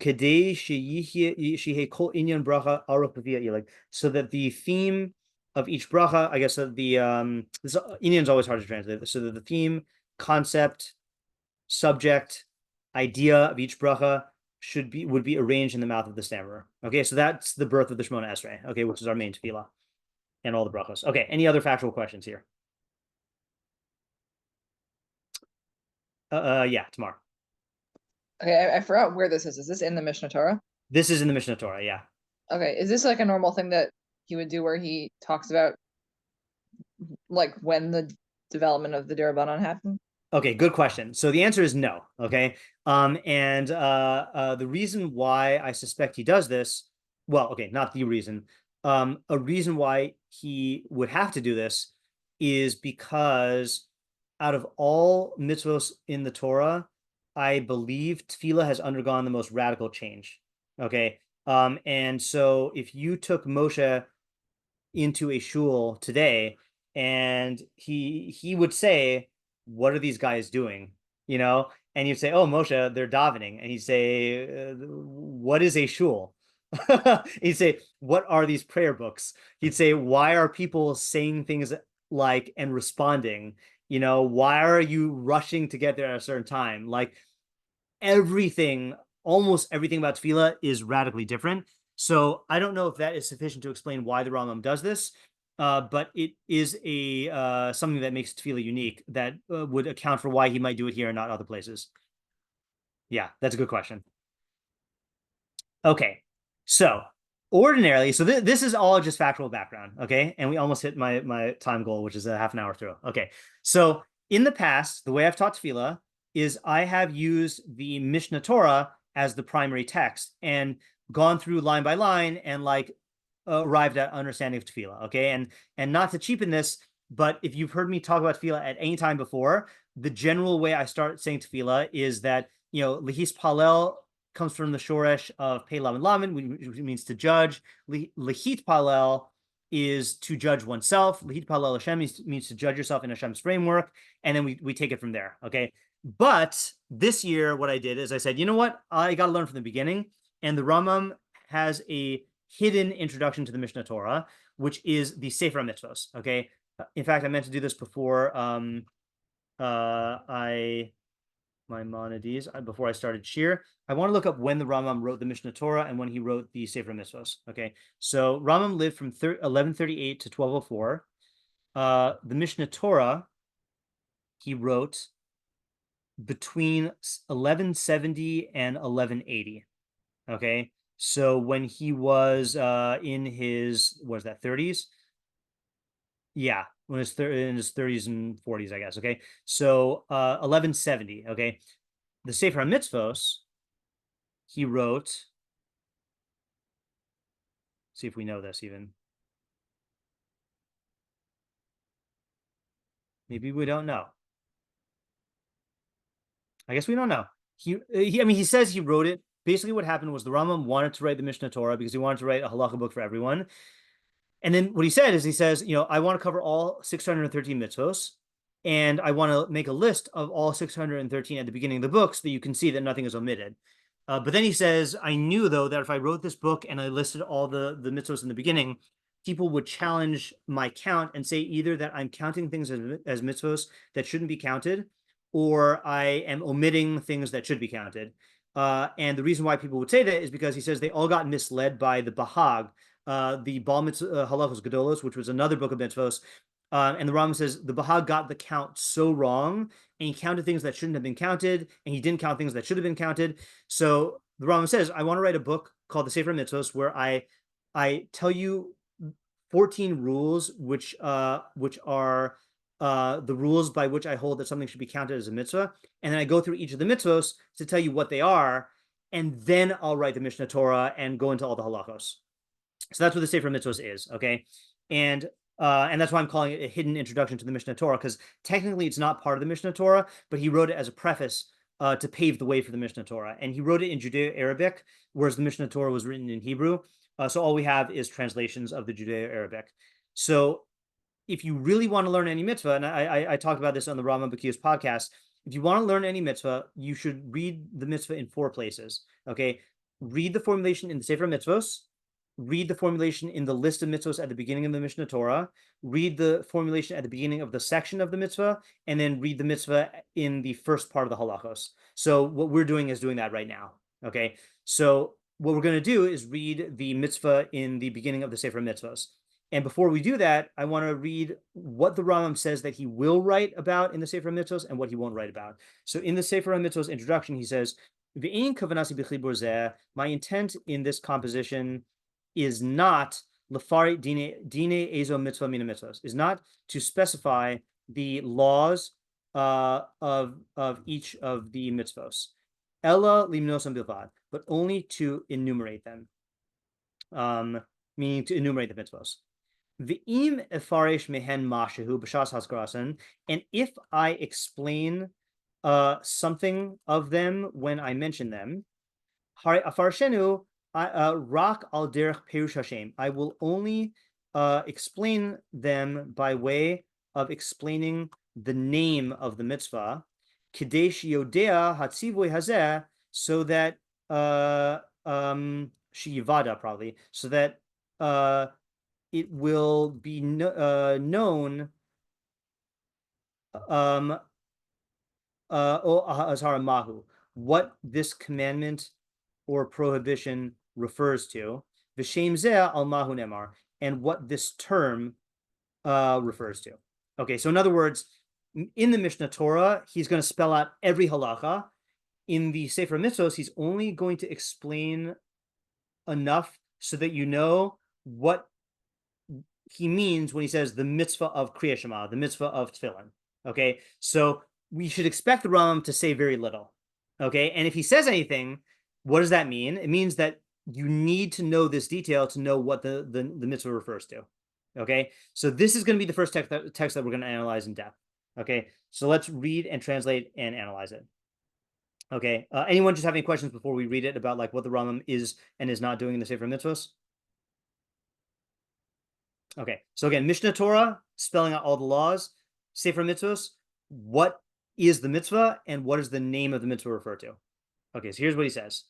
A: Kedei sheyihye kol inyan bracha aruch b'fi ha'ilek, so that the theme of each bracha, I guess that the this inyan is always hard to translate. So that the theme, concept, subject, idea of each bracha would be arranged in the mouth of the stammerer. Okay, so that's the birth of the Shemona Esrei. Okay, which is our main tefillah and all the brachos. Okay, any other factual questions here? Yeah, tomorrow.
C: Okay, I forgot where this is. Is this in the Mishnah Torah?
A: This is in the Mishnah Torah, yeah.
C: Okay, is this like a normal thing that he would do where he talks about like when the development of the Dirabanan happened?
A: Okay, good question. So the answer is no. Okay. And the reason why I suspect he does this, well, okay, not the reason. A reason why he would have to do this is because out of all mitzvos in the Torah, I believe tefillah has undergone the most radical change. Okay. And so if you took Moshe into a shul today and he would say, what are these guys doing? And you'd say, oh, Moshe, they're davening. And he'd say, what is a shul? He'd say, what are these prayer books? He'd say, why are people saying things like and responding? Why are you rushing to get there at a certain time? Like almost everything about tefillah is radically different. So I don't know if that is sufficient to explain why the Rambam does this. But it is a something that makes tefillah unique that would account for why he might do it here and not other places. Yeah, that's a good question. Okay, so ordinarily, so this is all just factual background, okay? And we almost hit my time goal, which is a half an hour through. Okay, so in the past, the way I've taught tefillah is I have used the Mishnah Torah as the primary text and gone through line by line and arrived at understanding of tefillah, okay? And not to cheapen this, but if you've heard me talk about tefillah at any time before, the general way I start saying tefillah is that, lehis palel comes from the shoresh of pei lamed lamed, which means to judge. Lehit palel is to judge oneself. Lehit palel Hashem means to judge yourself in Hashem's framework, and then we take it from there, okay? But this year, what I did is I said, you know what? I got to learn from the beginning. And the Rambam has a hidden introduction to the Mishnah Torah, which is the Sefer Mitzvos. Okay. In fact, I meant to do this before Maimonides, before I started shiur. I want to look up when the Rambam wrote the Mishnah Torah and when he wrote the Sefer Mitzvos. Okay. So Rambam lived from 1138 to 1204. The Mishnah Torah he wrote between 1170 and 1180. Okay, so when he was in his, what is that, 30s? Yeah, when his in his 30s and 40s, I guess. Okay, so 1170. Okay, the Sefer Mitzvos he wrote. See if we know this even. Maybe we don't know. I guess we don't know. I mean, he says he wrote it. Basically, what happened was the Rambam wanted to write the Mishnah Torah because he wanted to write a halacha book for everyone. And then what he said is, he says, you know, I want to cover all 613 mitzvos, and I want to make a list of all 613 at the beginning of the book so that you can see that nothing is omitted. But then he says, I knew, though, that if I wrote this book and I listed all the mitzvos in the beginning, people would challenge my count and say either that I'm counting things as mitzvos that shouldn't be counted, or I am omitting things that should be counted. And the reason why people would say that is because he says they all got misled by the Bahag, the Bal Mitzvah Halachos Gedolos, which was another book of mitzvos. And the Rambam says the Bahag got the count so wrong, and he counted things that shouldn't have been counted, and he didn't count things that should have been counted. So the Rambam says, I want to write a book called the Sefer Mitzvos, where I tell you 14 rules, which are the rules by which I hold that something should be counted as a mitzvah. And then I go through each of the mitzvos to tell you what they are. And then I'll write the Mishnah Torah and go into all the halachos. So that's what the Sefer Mitzvos is. Okay. And that's why I'm calling it a hidden introduction to the Mishnah Torah, because technically it's not part of the Mishnah Torah, but he wrote it as a preface to pave the way for the Mishnah Torah. And he wrote it in Judeo-Arabic, whereas the Mishnah Torah was written in Hebrew. So all we have is translations of the Judeo-Arabic. So if you really want to learn any mitzvah, and I talked about this on the Rambam Bakios podcast, if you want to learn any mitzvah, you should read the mitzvah in 4 places. Okay, read the formulation in the Sefer Mitzvos, read the formulation in the list of mitzvahs at the beginning of the Mishnah Torah, read the formulation at the beginning of the section of the mitzvah, and then read the mitzvah in the first part of the halachos. So what we're doing is doing that right now. Okay, so what we're going to do is read the mitzvah in the beginning of the Sefer Mitzvos. And before we do that, I want to read what the Rambam says that he will write about in the Sefer Mitzvos and what he won't write about. So in the Sefer Mitzvos introduction, he says, my intent in this composition is not dine ezo mitzvah mina mitzvos, is not to specify the laws of each of the mitzvos, ella limnosam bilvad, but only to enumerate them, meaning to enumerate the mitzvos. V'im afresh mehen mashahu b'shas haskarasan, and if I explain something of them when I mention them, hare afarshenu rak al derech perush Hashem, I will only explain them by way of explaining the name of the mitzvah, kadesh yodea hatzivoy hazeh, so that sheyivada, probably, so that it will be known mahu, what this commandment or prohibition refers to, v'shem zeh al mahu nemar, and what this term refers to. Okay, so in other words, in the Mishnah Torah, he's going to spell out every halacha. In the Sefer Mitzvos, he's only going to explain enough so that you know what he means when he says the mitzvah of Kriya Shema, the mitzvah of Tefillin. Okay, so we should expect the Rambam to say very little. Okay, and if he says anything, what does that mean? It means that you need to know this detail to know what the mitzvah refers to. Okay, so this is going to be the first text that we're going to analyze in depth. Okay, so let's read and translate and analyze it. Okay, anyone just have any questions before we read it about like what the Rambam is and is not doing in the Sefer Mitzvos? Okay, so again, Mishnah Torah, spelling out all the laws. Sefer Mitzvos, what is the mitzvah and what does the name of the mitzvah refer to? Okay, so here's what he says.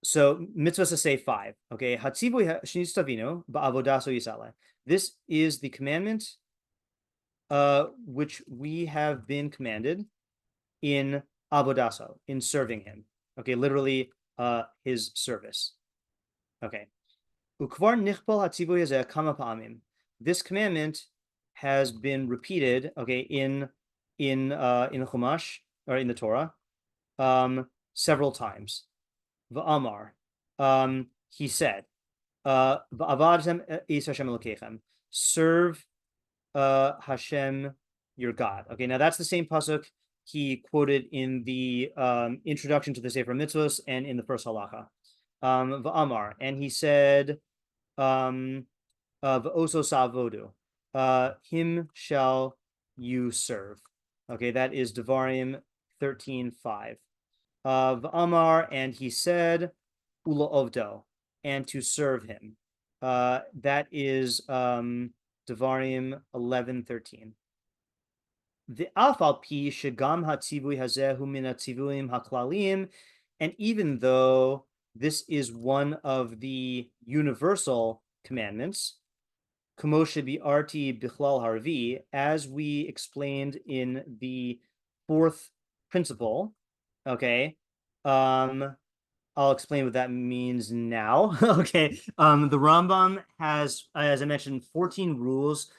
A: So mitzvahs to say 5. Okay, hatzivu shnis tavinu ba'avodaso yisale. This is the commandment which we have been commanded in avodaso, in serving him. Okay, literally his service. Okay. Ukvar nichpal hatzivu yazeh kama pa'amim. This commandment has been repeated, okay, in Chumash or in the Torah, several times. V'amar, he said, V'avadtem is Hashem Elokechem, serve Hashem your God. Okay, now that's the same pasuk he quoted in the introduction to the Sefer Mitzvos and in the first halacha. V'amar, and he said, V'oso savodu, him shall you serve. Okay, that is Devarim 13:5. V'amar, and he said, Ula ovdo, and to serve him. That is Devarim 11:13. The afal pi shegam hatzivui hazehu min hatzivuim haklalim, and even though this is one of the universal commandments, kamo shebi'arti bichlal harvi, as we explained in the 4th principle. Okay, I'll explain what that means now. Okay, the Rambam has, as I mentioned, 14 rules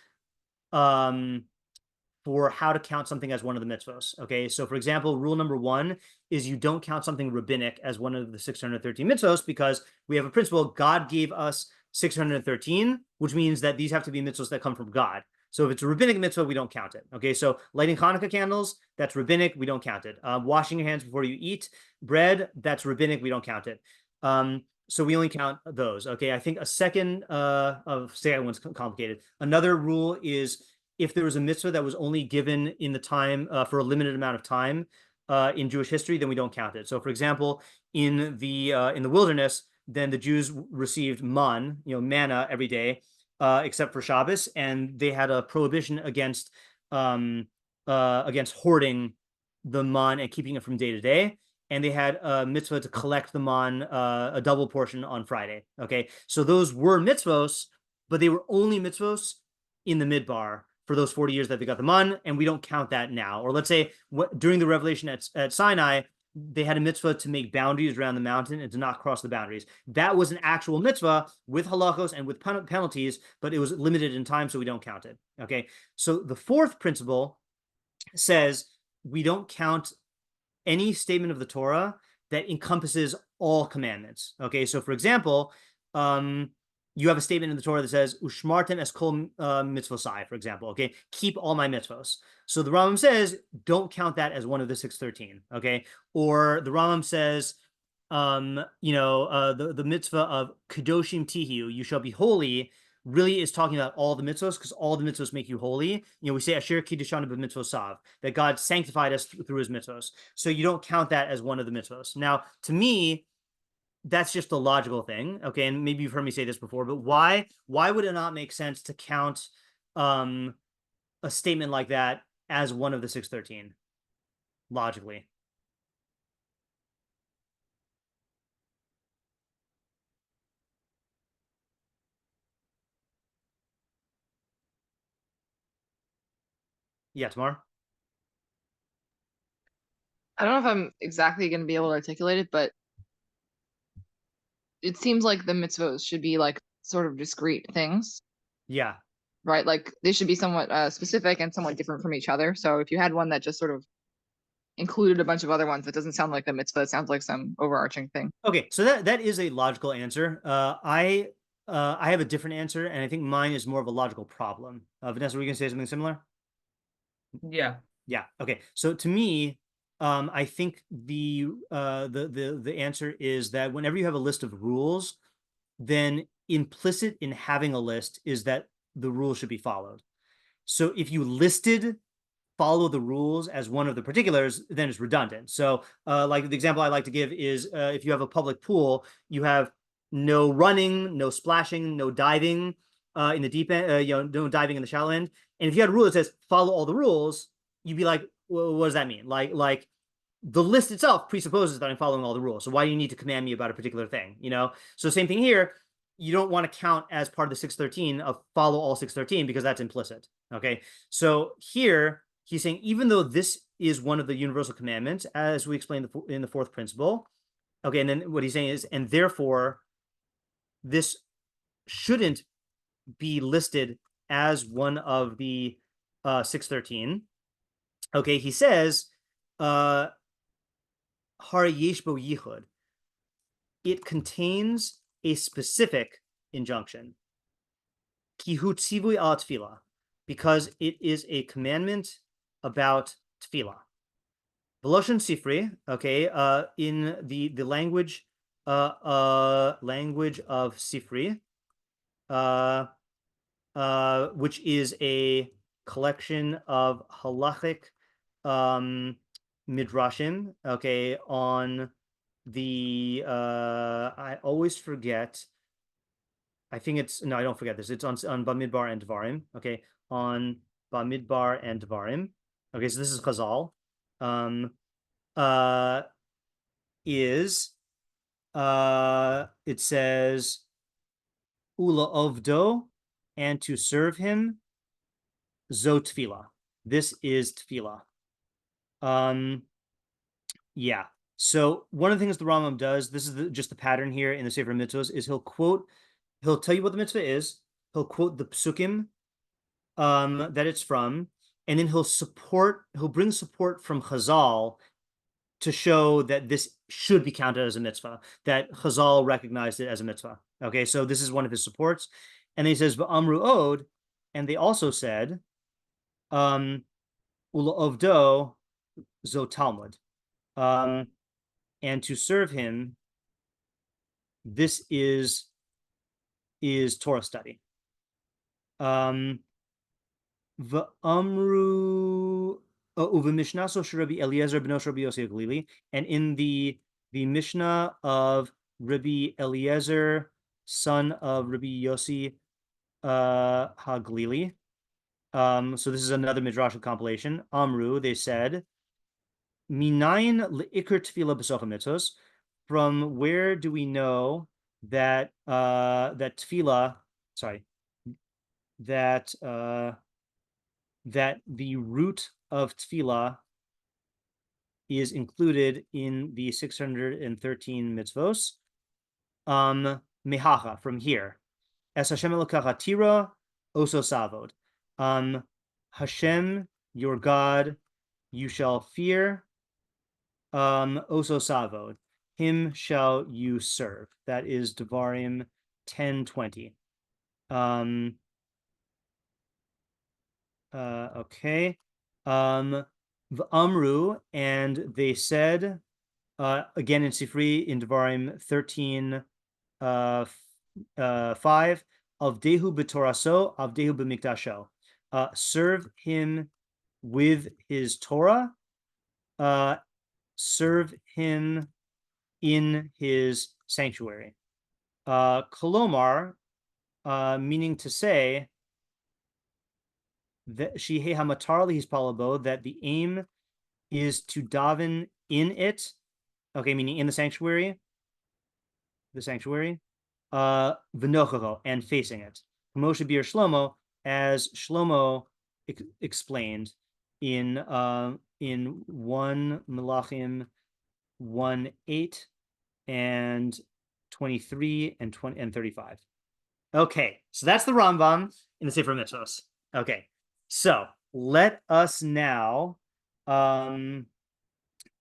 A: for how to count something as one of the mitzvahs. Okay, so for example, rule number 1 is you don't count something rabbinic as one of the 613 mitzvahs, because we have a principle: God gave us 613, which means that these have to be mitzvahs that come from God. So if it's a rabbinic mitzvah, we don't count it. Okay, so lighting Hanukkah candles, that's rabbinic, we don't count it. Washing your hands before you eat bread, that's rabbinic, we don't count it. So we only count those. Okay, I think a second one's complicated. Another rule is if there was a mitzvah that was only given in the time for a limited amount of time in Jewish history, then we don't count it. So for example, in the wilderness, then the Jews received manna every day, except for Shabbos, and they had a prohibition against hoarding the man and keeping it from day to day. And they had a mitzvah to collect the man, a double portion on Friday. Okay, so those were mitzvos, but they were only mitzvos in the midbar for those 40 years that they got the man, and we don't count that now. Or let's say during the revelation at Sinai, they had a mitzvah to make boundaries around the mountain and to not cross the boundaries. That was an actual mitzvah with halachos and with penalties, but it was limited in time, so we don't count it. Okay, so the 4th principle says we don't count any statement of the Torah that encompasses all commandments. Okay, so for example, you have a statement in the Torah that says ushmartem es kol mitzvosai, for example. Okay, keep all my mitzvos. So the Rambam says don't count that as one of the 613. Okay, or the Rambam says the mitzvah of kadoshim tihiu, you shall be holy, really is talking about all the mitzvos, because all the mitzvos make you holy. We say asher kiddushanu b'mitzvosav, that God sanctified us through his mitzvos. So you don't count that as one of the mitzvos. Now, to me, that's just a logical thing. Okay, and maybe you've heard me say this before, but why would it not make sense to count a statement like that as one of the 613 logically? Yeah, Tamar?
C: I don't know if I'm exactly going to be able to articulate it, but it seems like the mitzvahs should be like sort of discrete things.
A: Yeah.
C: Right? Like they should be somewhat specific and somewhat different from each other. So if you had one that just sort of included a bunch of other ones, it doesn't sound like the mitzvah. It sounds like some overarching thing.
A: Okay, so that is a logical answer. I have a different answer, and I think mine is more of a logical problem. Vanessa, were you going to say something similar?
E: Yeah.
A: Yeah. Okay. So to me, I think the answer is that whenever you have a list of rules, then implicit in having a list is that the rules should be followed. So if you listed follow the rules as one of the particulars, then it's redundant. So like the example I like to give is if you have a public pool, you have no running, no splashing, no diving in the deep end, no diving in the shallow end. And if you had a rule that says follow all the rules, you'd be like, what does that mean? Like the list itself presupposes that I'm following all the rules. So why do you need to command me about a particular thing? So same thing here. You don't want to count as part of the 613 of follow all 613 because that's implicit. Okay. So here he's saying, even though this is one of the universal commandments, as we explained in the fourth principle. Okay. And then what he's saying is, and therefore this shouldn't be listed as one of the 613. Okay. He says, Har yesh bo yichud. It contains a specific injunction. Kihu tzivui al tefillah, because it is a commandment about tefillah. Veloshen sifri, okay, in the language language of sifri, which is a collection of halachic midrashim, okay, on the I always forget. I think it's no, I don't forget this. It's on Bamidbar and Dvarim. Okay, on Bamidbar and Dvarim. Okay, so this is Chazal. It says Ula ovdo, and to serve him, zo tefillah. This is tefillah. Yeah. So one of the things the Rambam does, this is just the pattern here in the Sefer Mitzvahs, is he'll tell you what the mitzvah is, he'll quote the psukim that it's from, and then he'll bring support from Chazal to show that this should be counted as a mitzvah, that Chazal recognized it as a mitzvah. Okay, so this is one of his supports. And then he says, V'amru od, and they also said, Ula ovdo zo Talmud. And to serve him, this is Torah study. V'amru uv'mishnaso sh'Rabbi Eliezer b'no Rabbi Yossi HaGlili, and in the Mishnah of Rabbi Eliezer, son of Rabbi Yossi HaGlili. So this is another midrashic compilation. Amru, they said, Minayin le'ikr tefillah b'soch mitzvos. From where do we know that that tefillah, that the root of tefillah is included in the 613 mitzvos? Mehacha, from here. Es Hashem Elokecha tira oso savod. Hashem, your God, you shall fear. Oso savod, him shall you serve. That is Devarim 10:20. Okay. V'amru, and they said, again in Sifri, in Devarim 13:5, Avdehu b'toraso, Avdehu b'mikdasho. Serve him with his Torah, serve him in his sanctuary. Kolomar, meaning to say that Shihei hamatar lihispalabo, that the aim is to daven in it. Okay, meaning in the sanctuary. V'nochacho, and facing it. Moshe Bir Shlomo, as Shlomo explained in 1 Melachim 1:8 and 23 and 20 and 35. Okay, so that's the Rambam in the Sefer Mitzvos. Okay, so let us now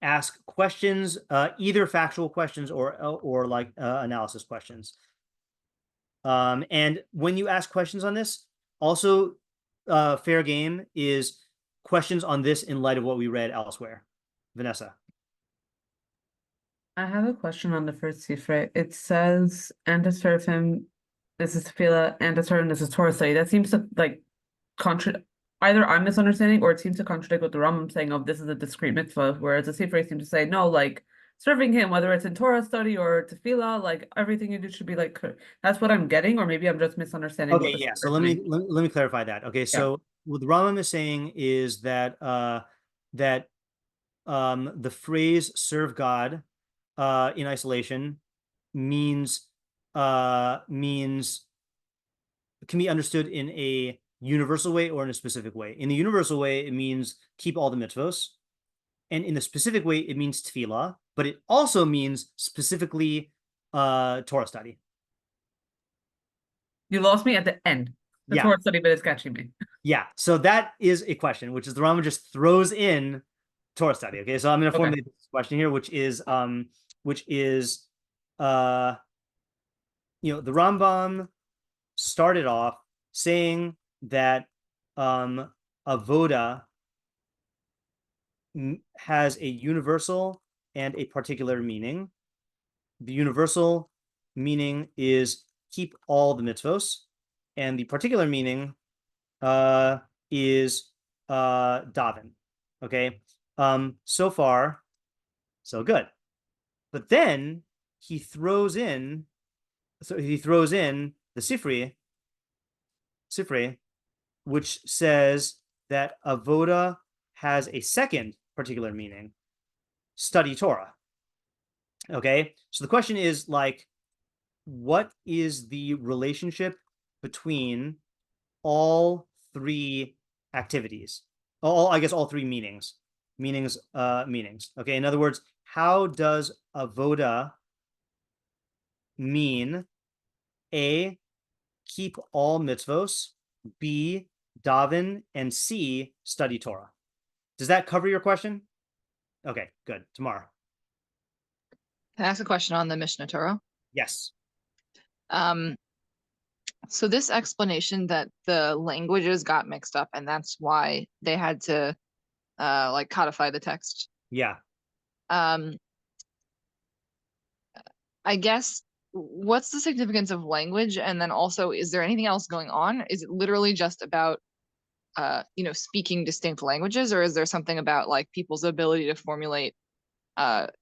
A: ask questions, either factual questions or like analysis questions. And when you ask questions on this, also fair game is questions on this in light of what we read elsewhere. Vanessa.
F: I have a question on the first Sefer. It says, and to serve him, this is Tefilah, and to serve him, this is Torah study. That seems to like either I'm misunderstanding or it seems to contradict what the Rambam saying of this is a discrete mitzvah, whereas the Sefer seems to say, no, like serving him, whether it's in Torah study or Tefilah, like everything you do should be like, that's what I'm getting, or maybe I'm just misunderstanding.
A: Okay, yeah, so let me clarify that. Okay, so what the Rambam is saying is that that the phrase serve God in isolation means can be understood in a universal way or in a specific way. In the universal way, it means keep all the mitzvos. And in the specific way, it means tefilah, but it also means specifically Torah study.
F: You lost me at the end. The
A: Yeah.
F: Torah study bit is catching me.
A: Yeah. So that is a question, which is the Rambam just throws in Torah study. Okay. So I'm going to formulate this question here, which is the Rambam started off saying that avoda has a universal and a particular meaning. The universal meaning is keep all the mitzvos, and the particular meaning is daven. Okay. So far, so good. But then he throws in the Sifri, which says that avoda has a second particular meaning, study Torah. Okay, so the question is like, what is the relationship between all three activities? I guess all three meanings. Okay, in other words, how does avoda mean A, keep all mitzvos, B, daven, and C, study Torah? Does that cover your question? Okay, good. Tomorrow.
C: Can I ask a question on the Mishnah Torah?
A: Yes.
C: So this explanation that the languages got mixed up and that's why they had to like codify the text.
A: Yeah.
C: I guess what's the significance of language? And then also, is there anything else going on? Is it literally just about speaking distinct languages, or is there something about like people's ability to formulate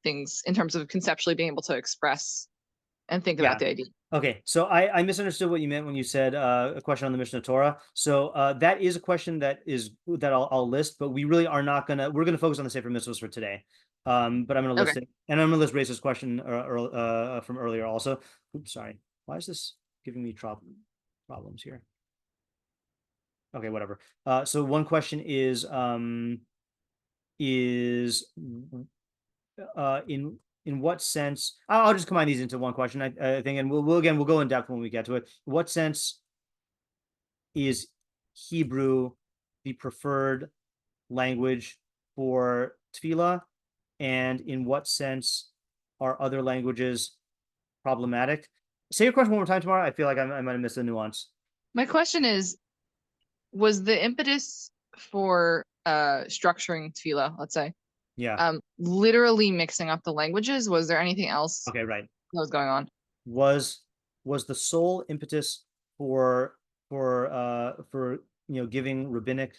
C: things in terms of conceptually being able to express and think about the idea?
A: Okay, so I misunderstood what you meant when you said a question on the Mishnah Torah. So that is a question that I'll list, but we really are not we're gonna focus on the Sefer Mitzvahs for today. But I'm gonna list it, and I'm gonna list Race's question from earlier also. Oops, sorry. Why is this giving me problems here? Okay, whatever. So one question is in what sense? I'll just combine these into one question, I think, and we'll go in depth when we get to it. In what sense is Hebrew the preferred language for Tefilah, and in what sense are other languages problematic? Say your question one more time tomorrow. I feel like I might have missed a nuance.
C: My question is, was the impetus for structuring Tefilah, let's say, literally mixing up the languages? Was there anything else
A: that
C: was going on?
A: Was the sole impetus for giving rabbinic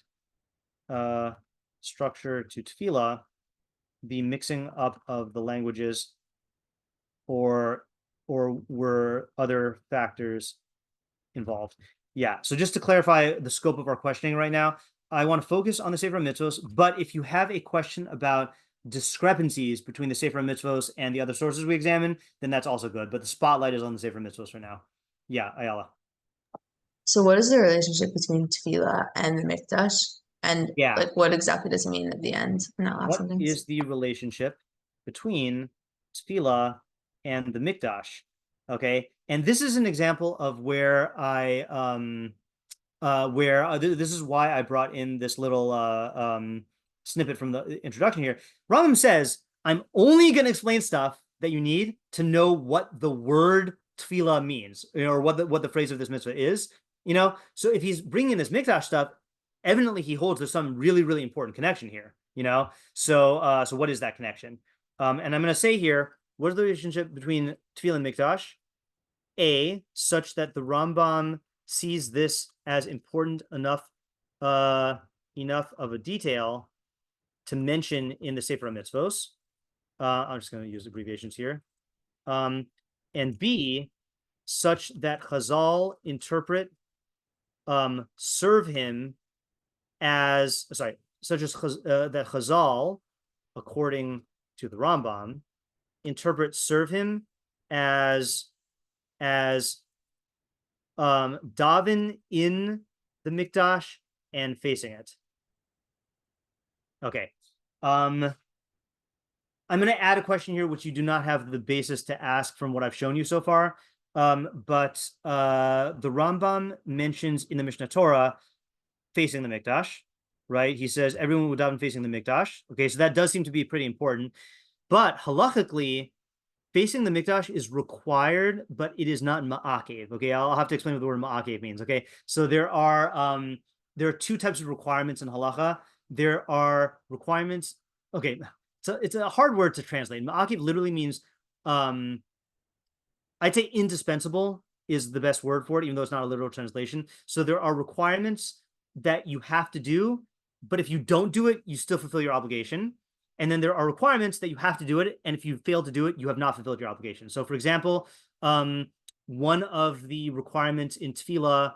A: structure to Tefilah the mixing up of the languages, or were other factors involved? Yeah, so just to clarify the scope of our questioning right now, I want to focus on the Sefer Mitzvos, but if you have a question about discrepancies between the Sefer Mitzvos and the other sources we examine, then that's also good. But the spotlight is on the Sefer Mitzvos for now. Yeah, Ayala.
B: So what is the relationship between Tefilah and the Mikdash? And like, what exactly does it mean at the end?
A: What is the relationship between Tefilah and the Mikdash? Okay, and this is an example of where this is why I brought in this little snippet from the introduction here. Rambam says, I'm only going to explain stuff that you need to know what the word Tefilah means, or what the phrase of this mitzvah is. So if he's bringing this Mikdash stuff, evidently he holds there's some really, really important connection here. So what is that connection? And I'm going to say here, what is the relationship between Tefilah and Mikdash? A, such that the Rambam sees this as important enough of a detail to mention in the Sefer Mitzvos. I'm just going to use abbreviations here. And B, such that Chazal interpret serve him as such as that Chazal, according to the Rambam, interpret serve him as daven in the mikdash and facing it. Okay. I'm going to add a question here, which you do not have the basis to ask from what I've shown you so far. But the Rambam mentions in the Mishnah Torah facing the mikdash, right? He says everyone would daven facing the mikdash. Okay, so that does seem to be pretty important. But halachically, facing the mikdash is required, but it is not ma'akev. Okay, I'll have to explain what the word ma'akev means. Okay, so there are two types of requirements in halacha. There are requirements. Okay, so it's a hard word to translate. Ma'akev literally means, I'd say indispensable is the best word for it, even though it's not a literal translation. So there are requirements that you have to do, but if you don't do it, you still fulfill your obligation. And then there are requirements that you have to do it, and if you fail to do it, you have not fulfilled your obligation. So, for example, one of the requirements in Tefilah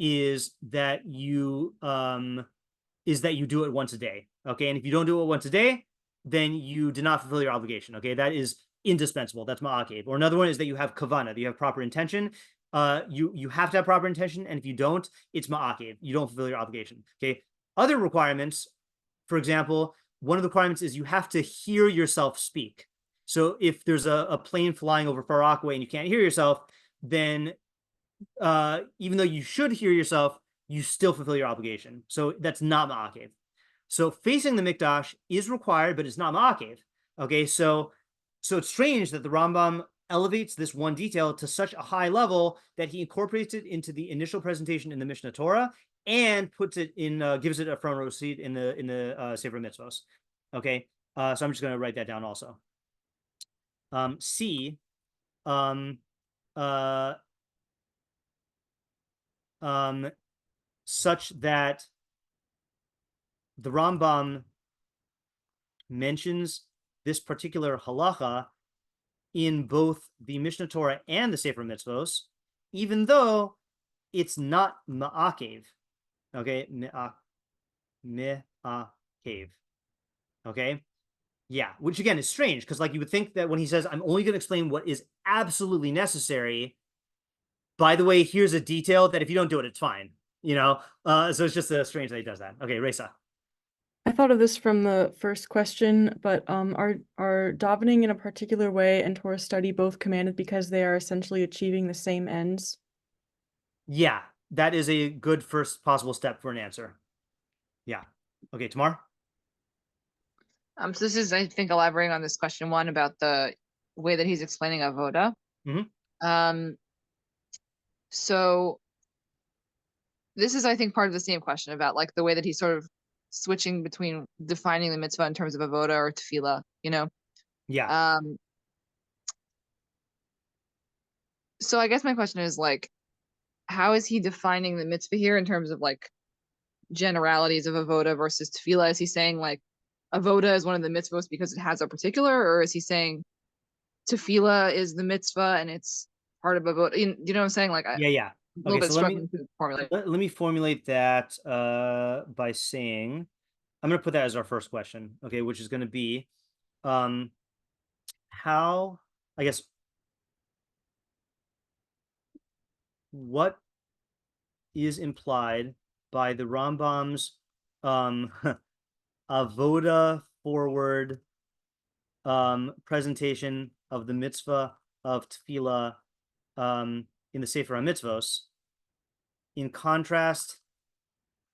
A: is that you do it once a day. Okay, and if you don't do it once a day, then you did not fulfill your obligation. Okay, that is indispensable. That's ma'akev. Or another one is that you have kavana, that you have proper intention. You have to have proper intention, and if you don't, it's ma'akev. You don't fulfill your obligation. Okay. Other requirements, for example, one of the requirements is you have to hear yourself speak. So if there's a plane flying over Far Rockaway and you can't hear yourself, then even though you should hear yourself, you still fulfill your obligation. So that's not ma'akev. So facing the mikdash is required, but it's not ma'akev. Okay, so it's strange that the Rambam elevates this one detail to such a high level that he incorporates it into the initial presentation in the Mishnah Torah and puts it in, gives it a front row seat in the Sefer mitzvos. Okay, so I'm just going to write that down also. C, such that the Rambam mentions this particular halacha in both the Mishnah Torah and the Sefer mitzvos, even though it's not ma'akev. Okay, ma'akev. Okay, yeah, which again is strange because like you would think that when he says I'm only going to explain what is absolutely necessary, by the way, here's a detail that if you don't do it, it's fine. So it's just strange that he does that. Okay, Reza.
D: I thought of this from the first question, but are davening in a particular way and Torah study both commanded because they are essentially achieving the same ends?
A: Yeah, that is a good first possible step for an answer. Yeah. Okay, Tamar?
C: So this is, I think, elaborating on this question one about the way that he's explaining avoda.
A: Mm-hmm.
C: So this is, I think, part of the same question about like the way that he's sort of switching between defining the mitzvah in terms of avoda or tefilah,
A: Yeah.
C: So I guess my question is like, how is he defining the mitzvah here in terms of like generalities of avoda versus tefilah? Is he saying like avoda is one of the mitzvahs because it has a particular, or is he saying tefilah is the mitzvah and it's part of avoda? You know what I'm saying? Like,
A: Yeah.
C: Okay, so
A: let me formulate that by saying, I'm going to put that as our first question, okay, which is going to be how, I guess, what is implied by the Rambam's avoda forward presentation of the mitzvah of tefilah in the Sefer HaMitzvos, in contrast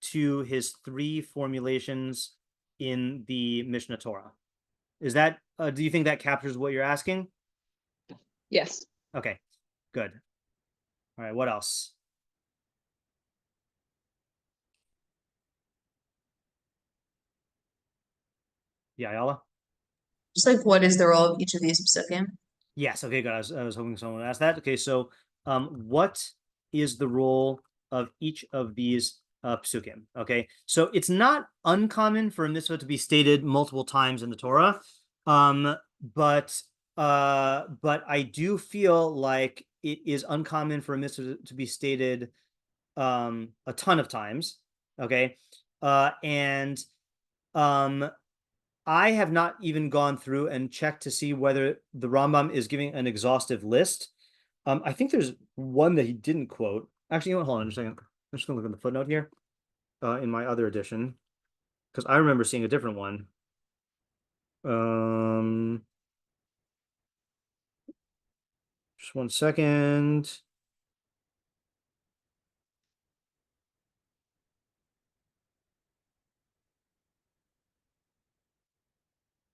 A: to his three formulations in the Mishnah Torah. Is that, do you think that captures what you're asking?
C: Yes.
A: Okay, good. All right, what else? Yeah, Ayala?
B: Just like, what is the role of each of these psukim?
A: Yes, okay, good. I was hoping someone would ask that. Okay, so what is the role of each of these psukim? Okay, so it's not uncommon for a mitzvah to be stated multiple times in the Torah, but I do feel like it is uncommon for a mitzvah to be stated a ton of times. Okay, and I have not even gone through and checked to see whether the Rambam is giving an exhaustive list. I think there's one that he didn't quote. Actually, hold on just a second. I'm just gonna look at the footnote here, in my other edition, because I remember seeing a different one. Just one second.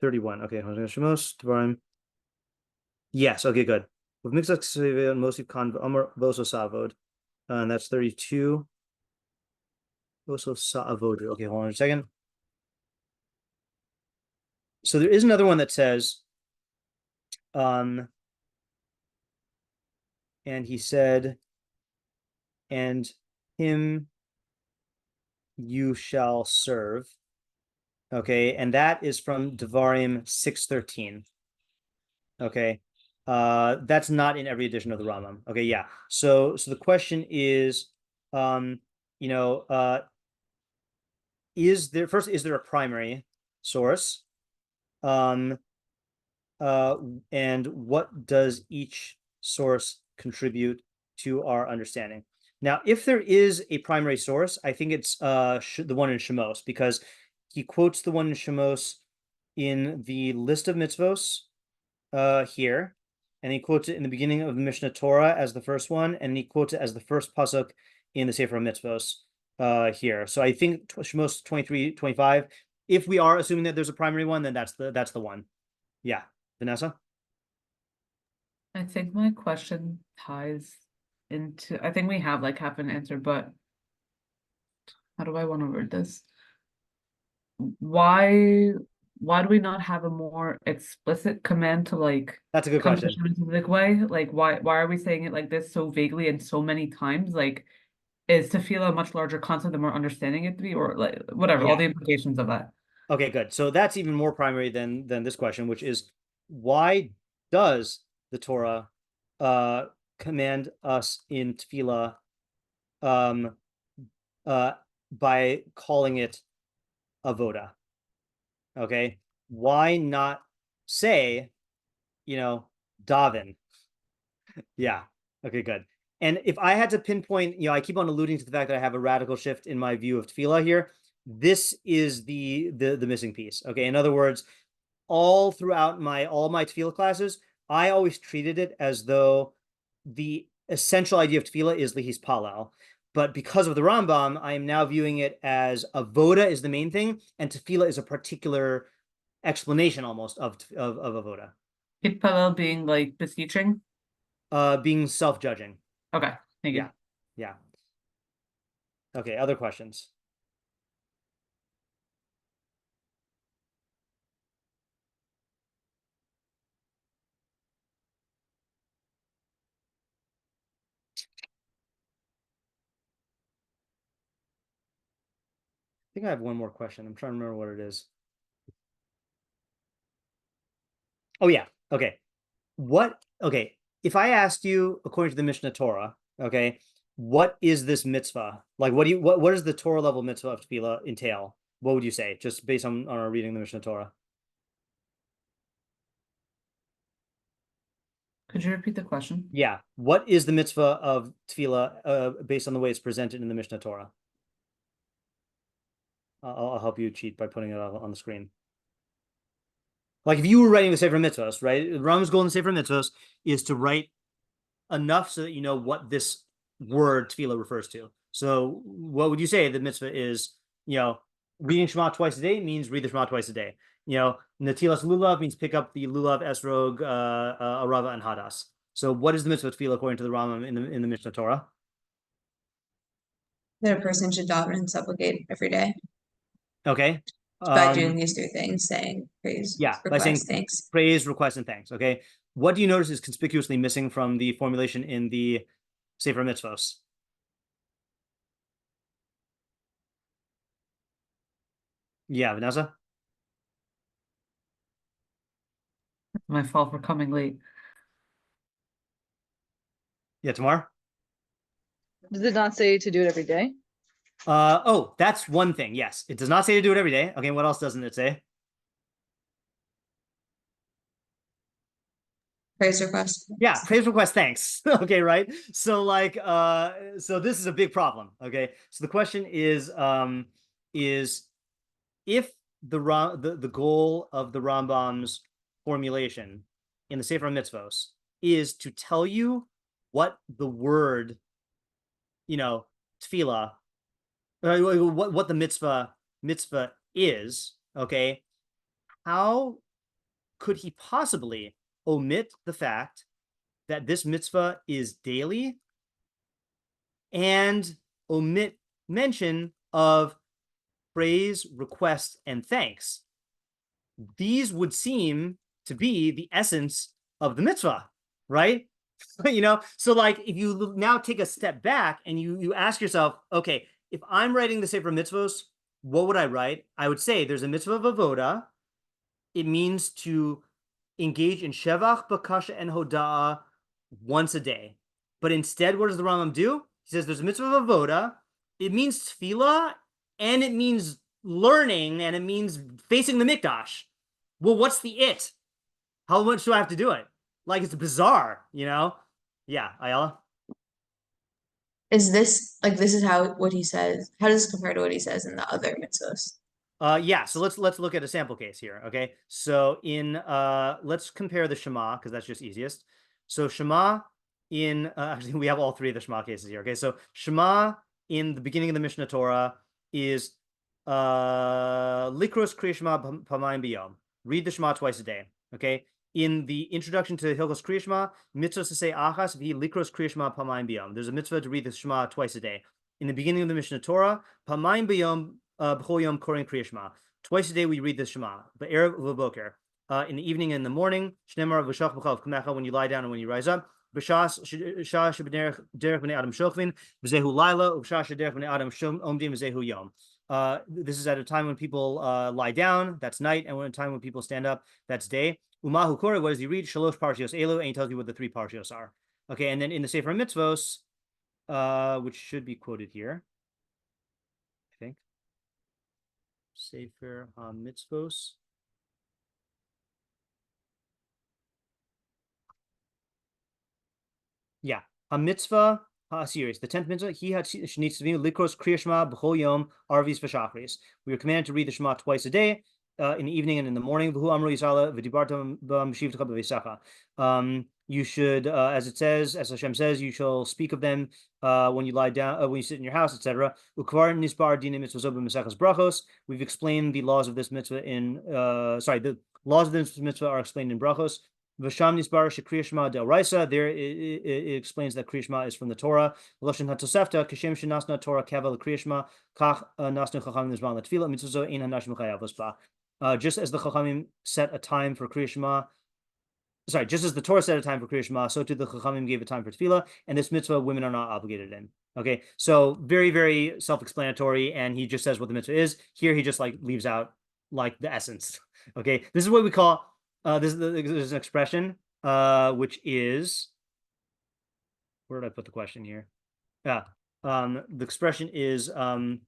A: $31. Okay, Shemos, Devarim. Yes, okay, good. With Mixak mostly Kan Amar Voso Savod. And that's 32. Voso Savod. Okay, hold on a second. So there is another one that says, and he said, and him you shall serve. Okay, and that is from Devarim 6:13. Okay. That's not in every edition of the Rambam. Okay, yeah. So the question is, is there a primary source? And what does each source contribute to our understanding? Now, if there is a primary source, I think it's the one in Shemos, because he quotes the one in Shemos in the list of mitzvos here, and he quotes it in the beginning of the Mishnah Torah as the first one, and he quotes it as the first pasuk in the Sefer mitzvos here. So I think Shemos 23-25. If we are assuming that there's a primary one, then that's the one. Yeah, Vanessa.
F: I think my question ties into, I think we have like half an answer, but how do I want to word this? Why do we not have a more explicit command to like
A: That's a good question.
F: in a specific way? Like why are we saying it like this so vaguely and so many times? Like, is Tefilah a much larger concept than we're understanding it to be, or like whatever, all the implications of that.
A: Okay, good. So that's even more primary than this question, which is, why does the Torah command us in Tefilah by calling it avoda? Okay, why not say, daven? Yeah. Okay, good. And if I had to pinpoint, I keep on alluding to the fact that I have a radical shift in my view of Tefilah here. This is the missing piece. Okay, in other words, all throughout all my Tefilah classes, I always treated it as though the essential idea of Tefilah is Lihis Palal. But because of the Rambam, I am now viewing it as avoda is the main thing, and Tefilah is a particular explanation almost of avoda.
F: Palal being like beseeching?
A: Being self-judging.
F: Okay, thank you.
A: Yeah. Okay, other questions? I think I have one more question. I'm trying to remember what it is. Oh yeah. Okay. If I asked you, according to the Mishnah Torah, okay, what is this mitzvah? Like, what does the Torah level mitzvah of Tefilah entail? What would you say, just based on our reading the Mishnah Torah?
F: Could you repeat the question?
A: Yeah. What is the mitzvah of Tefilah based on the way it's presented in the Mishnah Torah? I'll help you cheat by putting it on the screen. Like if you were writing the Sefer Mitzvahs, right? Rambam's goal in the Sefer Mitzvahs is to write enough so that you know what this word Tefilah refers to. So what would you say the mitzvah is? Reading Shema twice a day means read the Shema twice a day. Natilas Lulav means pick up the Lulav, Esrog, Arava, and Hadas. So what is the mitzvah Tefilah according to the Rambam in the Mishnah Torah?
B: That a person should daven and supplicate every day.
A: Okay.
B: By doing these three things, saying praise,
A: by saying
B: thanks.
A: Praise, request, and thanks. Okay. What do you notice is conspicuously missing from the formulation in the Sefer Mitzvos? Yeah, Vanessa?
F: My fault for coming late.
A: Yeah, Tamar?
C: Does it not say to do it every day?
A: Oh, that's one thing. Yes, it does not say to do it every day. Okay, what else doesn't it say?
B: Praise request.
A: Yeah, praise request, thanks. Okay, right? So like so this is a big problem. Okay. So the question is if the goal of the Rambam's formulation in the Sefer Mitzvos is to tell you what the word, tefillah, what the mitzvah is, okay, how could he possibly omit the fact that this mitzvah is daily and omit mention of praise, request, and thanks? These would seem to be the essence of the mitzvah, right? So like if you now take a step back and you ask yourself, okay, if I'm writing the Sefer Mitzvos, what would I write? I would say there's a mitzvah of avoda. It means to engage in shevach, bakasha, and hoda'ah once a day. But instead, what does the Rambam do? He says there's a mitzvah of avoda. It means tefillah, and it means learning, and it means facing the mikdash. Well, what's the it? How much do I have to do it? Like, it's bizarre, Yeah, Ayala?
B: Is this what he says? How does this compare to what he says in the other mitzvahs?
A: Yeah, so let's look at a sample case here. Okay, so let's compare the Shema, because that's just easiest. So Shema actually we have all three of the Shema cases here. Okay, so Shema in the beginning of the Mishnah Torah is Likros Kriya Shema Pamayim B'Yom. Read the Shema twice a day. Okay, in the introduction to Hilchos Kriya Shema, mitzvah to say achas v'hi Likros Kriya Shema Pamayim B'Yom. There's a mitzvah to read the Shema twice a day. In the beginning of the Mishnah Torah, Pamayim B'Yom B'chol Yom Korin Kriya Shema. Twice a day we read the Shema. B'erev v'boker. In the evening and in the morning. Shnemar v'shach b'chal v'kamecha, when you lie down and when you rise up. B'shas shah sheb'derech b'nei adam shokvin v'zehu laila u'b'shah shederech b'nei adam omdim v'zehu yom. This is at a time when people lie down, that's night, and a time when people stand up, that's day. Umahu Kore, what does he read? Shalosh Parshios Elu, and he tells you what the three Parshios are. Okay, and then in the Sefer Mitzvos, which should be quoted here, I think. Sefer Mitzvos. Yeah, mitzvah series. The 10th mitzvah. He had shnitzvim likros kriya shema b'chol yom arvis v'shachris. We are commanded to read the Shema twice a day, in the evening and in the morning. V'hu amru yisrael v'dibartam b'mshivtecha b'veisacha. You should, as it says, as Hashem says, you shall speak of them when you lie down, when you sit in your house, etc. Ukvar nisbar dinim mitzvah b'mesachas brachos. We've explained the laws of this mitzvah the laws of this mitzvah are explained in brachos. V'sham nisbar shekriya shema del raisa. There it explains that kriya shema is from the Torah. Loshen hatosefta kashem shenasna Torah kavel kriya shema kach nasnu chachamim nizman latefila mitzvah ein hanashim chayavos ba. Just as the chachamim set a time for kriya shema. Just as the Torah set a time for Kriya Shema, so too the Chachamim gave a time for Tefilah, and this mitzvah women are not obligated in. Okay, so very, very self-explanatory, and he just says what the mitzvah is. Here he just like leaves out like the essence. Okay, this is what we call there's an expression which is, where did I put the question here? Yeah, the expression is Chazal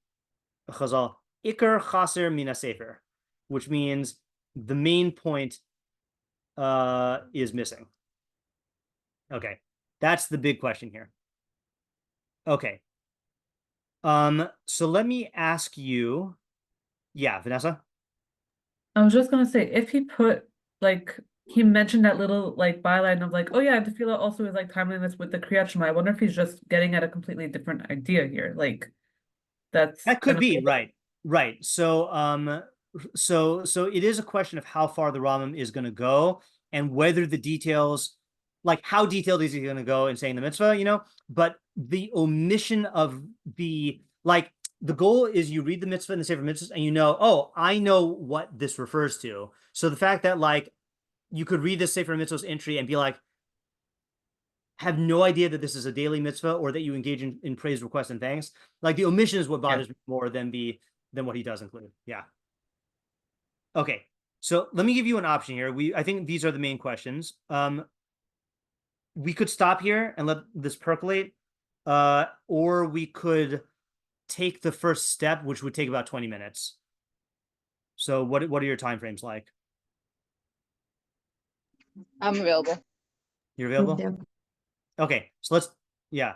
A: Iker Chaser Mina Sefer, which means the main point is missing. Okay, that's the big question here. Okay, so let me ask you, yeah, Vanessa?
F: I was just gonna say, if he put, like, he mentioned that little, like, byline of, like, oh yeah, Tefilah also is, like, timeliness with the Kriyat Shema. I wonder if he's just getting at a completely different idea here. Like, that
A: could be, right. So, so it is a question of how far the Rambam is going to go, and whether the details, like how detailed is he going to go in saying the mitzvah, but the omission of the goal is you read the mitzvah in the Sefer Mitzvahs and oh, I know what this refers to. So the fact that like you could read this Sefer Mitzvahs entry and be like, have no idea that this is a daily mitzvah or that you engage in praise, request, and thanks. Like the omission is what bothers me more than what he does include. Yeah. Okay. So let me give you an option here. I think these are the main questions. We could stop here and let this percolate, or we could take the first step, which would take about 20 minutes. So what are your time frames like?
C: I'm available.
A: You're available?
B: Yeah.
A: Okay, so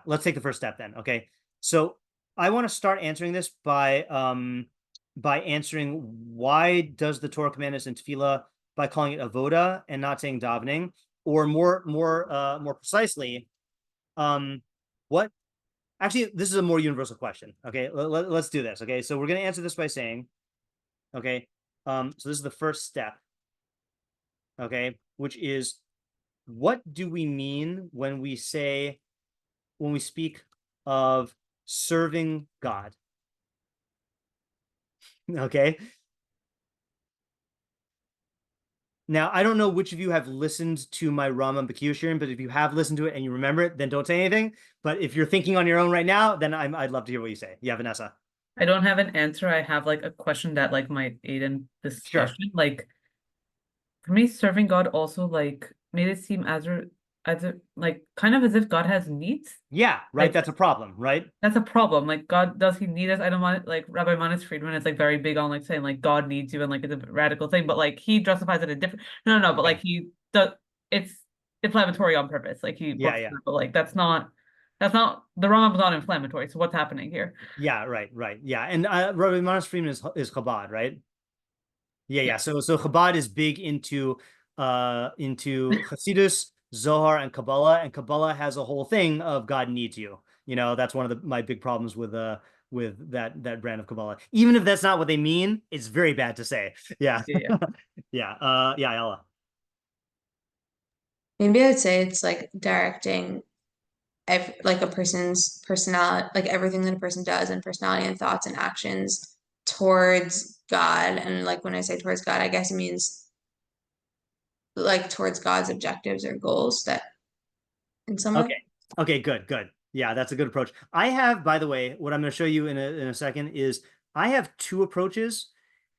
A: let's take the first step then. Okay, so I want to start answering this by answering why does the Torah command us in Tefilah by calling it avoda and not saying davening, or more precisely, what? Actually, this is a more universal question. Okay, let's do this. Okay, so we're going to answer this by saying, okay, so this is the first step. Okay, which is, what do we mean when we speak of serving God? Okay. Now, I don't know which of you have listened to my Rambam shiur, but if you have listened to it and you remember it, then don't say anything. But if you're thinking on your own right now, then I'd love to hear what you say. Yeah, Vanessa.
F: I don't have an answer. I have like a question that like might aid in this discussion.
A: Sure.
F: Like for me, serving God also like made it seem as like kind of as if God has needs.
A: Yeah, right.
F: Like,
A: that's a problem, right?
F: That's a problem. Like God, does he need us? I don't want like Rabbi Manis Friedman is like very big on like saying like God needs you and like it's a radical thing, but like he justifies it a different no, but like he does it's inflammatory on purpose. Like he
A: Yeah.
F: but like that's not the Rambam's not inflammatory. So what's happening here?
A: Yeah, right. Yeah. And Rabbi Manis Friedman is Chabad, right? Yeah. So Chabad is big into Hasidus, Zohar, and Kabbalah has a whole thing of God needs you. You know, that's one of my big problems with that brand of Kabbalah. Even if that's not what they mean, it's very bad to say. Yeah. Yeah. Ella.
B: Maybe I'd say it's like directing like a person's personality, like everything that a person does and personality and thoughts and actions towards God. And like when I say towards God, I guess it means like towards God's objectives or goals that in some way.
A: Okay, good. Yeah, that's a good approach. I have, by the way, what I'm going to show you in a second is I have two approaches,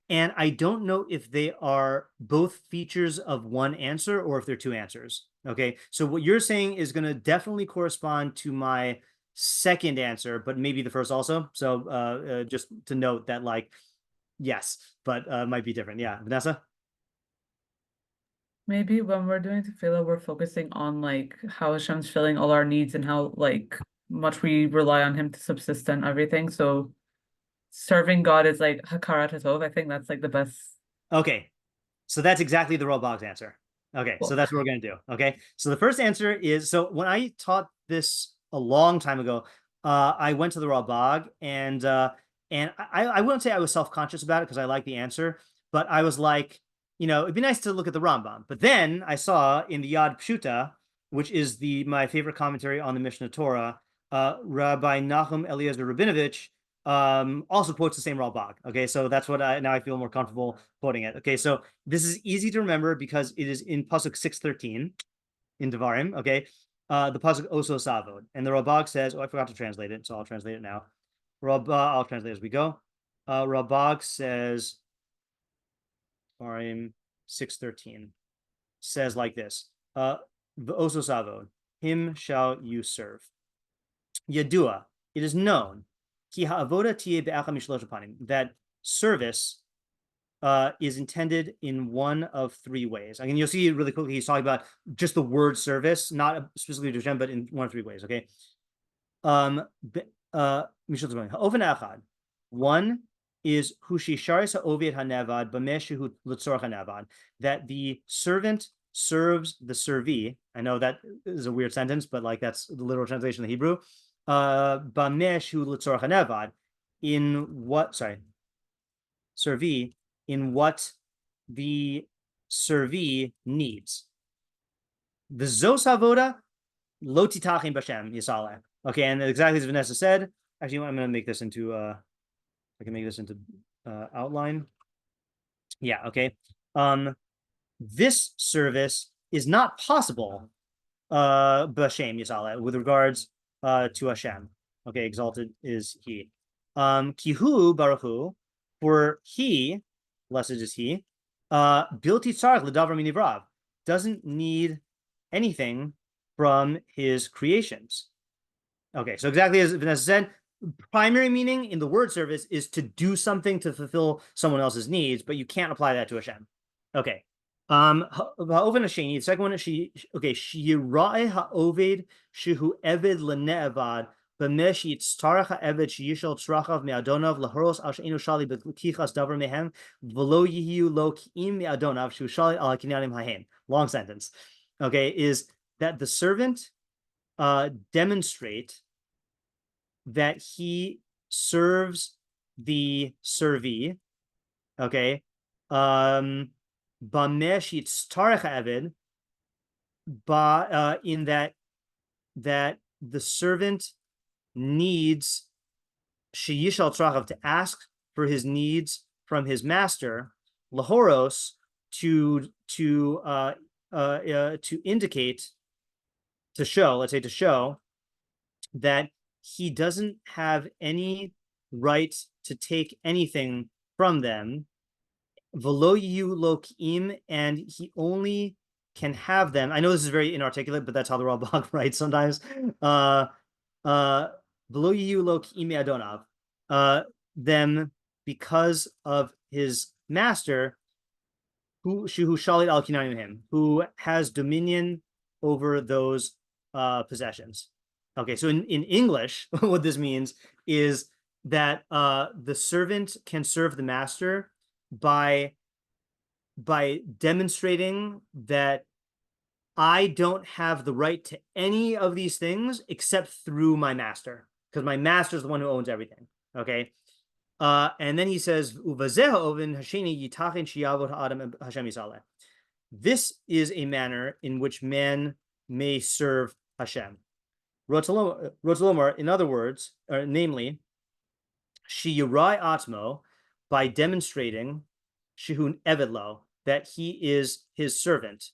A: and I don't know if they are both features of one answer or if they're two answers. Okay, so what you're saying is going to definitely correspond to my second answer, but maybe the first also. So just to note that, like, yes, but might be different. Yeah, Vanessa?
F: Maybe when we're doing Tefilah, we're focusing on like how Hashem's filling all our needs and how like much we rely on him to subsist and everything. So serving God is like hakarat hatov. I think that's like the best.
A: Okay, so that's exactly the Ralbag's answer. Okay, cool. So that's what we're going to do. Okay, so the first answer is, so when I taught this a long time ago, I went to the Ralbag, and I wouldn't say I was self-conscious about it because I like the answer, but I was like, you know, it'd be nice to look at the Rambam. But then I saw in the Yad Pshuta, which is my favorite commentary on the Mishnah Torah, Rabbi Nachum Eliezer Rabinovich also quotes the same Ralbag. Okay, so that's what now I feel more comfortable quoting it. Okay, so this is easy to remember because it is in Pasuk 613 in Devarim. Okay, the Pasuk Oso Savod, and the Ralbag says, oh, I forgot to translate it, so I'll translate it now. I'll translate as we go. Ralbag says, Devarim 613 says like this: the Oso Savod, him shall you serve. Yadua, it is known that service is intended in one of three ways. I mean, you'll see really quickly he's talking about just the word service, not specifically to Hashem, but in one of three ways. Okay. One is that the servant serves the servee. I know that is a weird sentence, but like that's the literal translation of the Hebrew. In what the servee needs. The zos avoda lo titachim b'Shem yisale. Okay, and exactly as Vanessa said. Actually, I'm going to make this into I can make this into outline. Yeah. Okay. This service is not possible b'Shem yisale with regards to Hashem. Okay, exalted is he. Kihu baruchu, for he, blessed is he, bilti tzarich l'davar minivrav, doesn't need anything from his creations. Okay, so exactly as Vanessa said, primary meaning in the word service is to do something to fulfill someone else's needs, but you can't apply that to Hashem. Okay. The second one is Shirae ha'oved shehu eved lene'evad b'mesh yitztarach ha'eved sheyishal tzrachav me'adonav lahoros al she'enu shali b'tichas davar mehem v'lo yihiu lo ki'im me'adonav shehu shali al kinyanim hahem. Long sentence. Okay, is that the servant demonstrate that he serves the servee, okay, in that the servant needs sheyishal tzrachav, to ask for his needs from his master, lahoros, to indicate, to show, let's say to show that he doesn't have any right to take anything from them, v'lo yihu lo ki'im, and he only can have them. I know this is very inarticulate, but that's how the Ralbag writes sometimes. V'lo yihu lo ki'im me'adonav, them because of his master, who shalit al kinanim him, who has dominion over those possessions. Okay, so in English, what this means is that the servant can serve the master by demonstrating that I don't have the right to any of these things except through my master, because my master is the one who owns everything. Okay, and then he says, this is a manner in which man may serve Hashem. Rotzalomar, in other words, or namely, shiurai atmo, by demonstrating shihun evedlo, that he is his servant.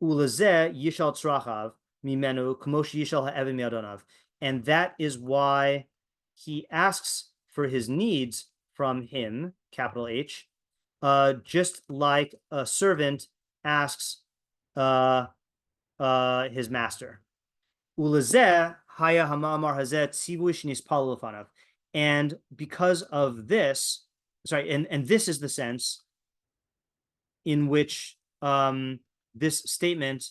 A: Ulazeh yishal tzrachav mimenu kmosh yishal ha'eved miadonav, and that is why he asks for his needs from him, capital H, just like a servant asks his master. Ulazeh haya hamamar hazeh tzivui shenispal lefanav, and because of this, and this is the sense in which this statement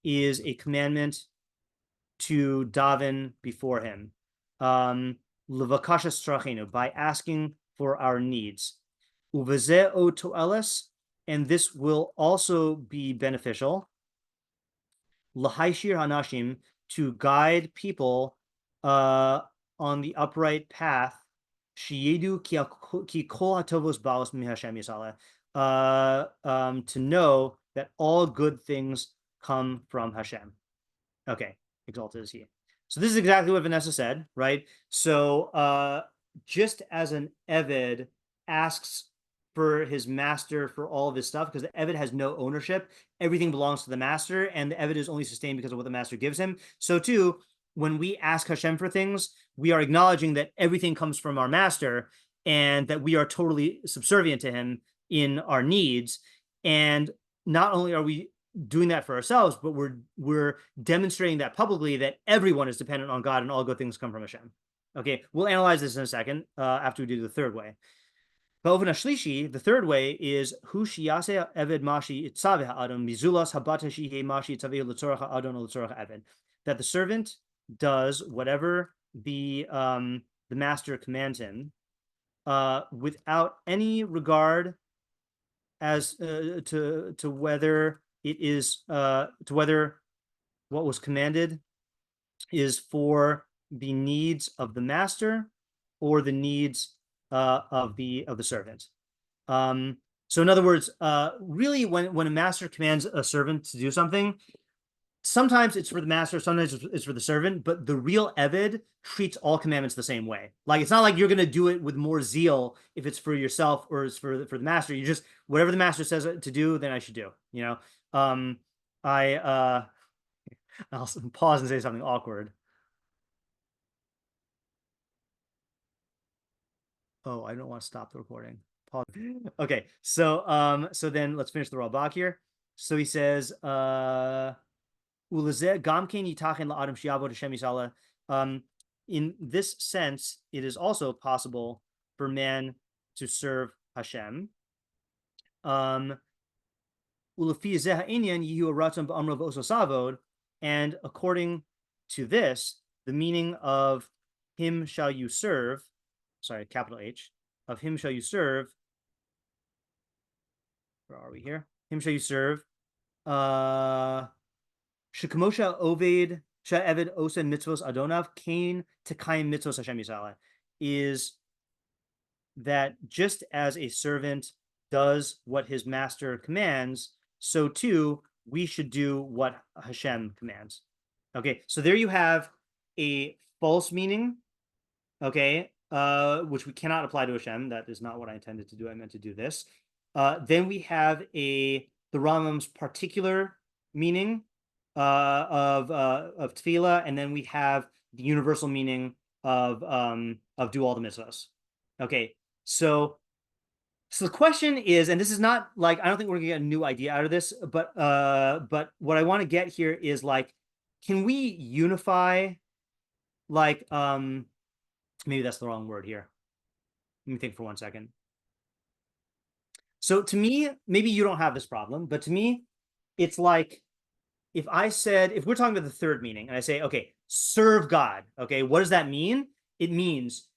A: is a commandment to daven before him, levakasha strachenu, by asking for our needs. Uvazeh o toeles, and this will also be beneficial. Lahaishir hanashim, to guide people on the upright path. Shiyedu ki kol hatovos baos mi Hashem yisale, to know that all good things come from Hashem. Okay, exalted is he. So this is exactly what Vanessa said, right? So just as an Eved asks for his master for all of his stuff, because the Eved has no ownership, everything belongs to the master, and the Eved is only sustained because of what the master gives him. So too, when we ask Hashem for things, we are acknowledging that everything comes from our master and that we are totally subservient to him in our needs. And not only are we doing that for ourselves, but we're demonstrating that publicly, that everyone is dependent on God and all good things come from Hashem. Okay, we'll analyze this in a second after we do the third way. The third way is hu shiyase eved mashi itzaveh ha'adam mizulas habata shihe mashi itzaveh l'tzorach ha'adon l'tzorach eved, that the servant does whatever the master commands him without any regard as to whether it is to whether what was commanded is for the needs of the master or the needs of the servant. So in other words, really, when a master commands a servant to do something, sometimes it's for the master, sometimes it's for the servant, but the real Eved treats all commandments the same way. Like, it's not like you're going to do it with more zeal if it's for yourself or it's for the master. You just, whatever the master says to do, then I should do, you know? I'll pause and say something awkward. Oh, I don't want to stop the recording. Pause. Okay, so then let's finish the Ralbag here. So he says, in this sense, it is also possible for man to serve Hashem. And according to this, the meaning of him shall you serve, sorry, capital H, of him shall you serve. Where are we here? Him shall you serve. Shekamosha Oved Sha'eved Osen Mitzvos Adonav Kain Tekayim Mitzvos Hashem Yisrael, is that just as a servant does what his master commands, so too we should do what Hashem commands. Okay, so there you have a false meaning, okay, which we cannot apply to Hashem. That is not what I intended to do. I meant to do this. Then we have the Rambam's particular meaning of Tefilah, and then we have the universal meaning of do all the mitzvahs. Okay, so the question is, and this is not like, I don't think we're gonna get a new idea out of this, but what I want to get here is like, can we unify, like, maybe that's the wrong word here. Let me think for 1 second. So to me, maybe you don't have this problem, but to me, it's like, if I said, if we're talking about the third meaning, and I say, okay, serve God, okay, what does that mean? It means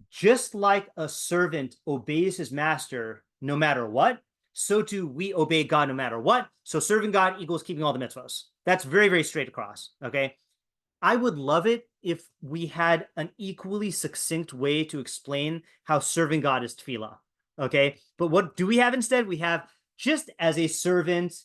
A: just like a servant obeys his master no matter what, so too we obey God no matter what. So serving God equals keeping all the mitzvahs. That's very, very straight across, okay? I would love it if we had an equally succinct way to explain how serving God is Tefilah, okay? But what do we have instead? We have, just as a servant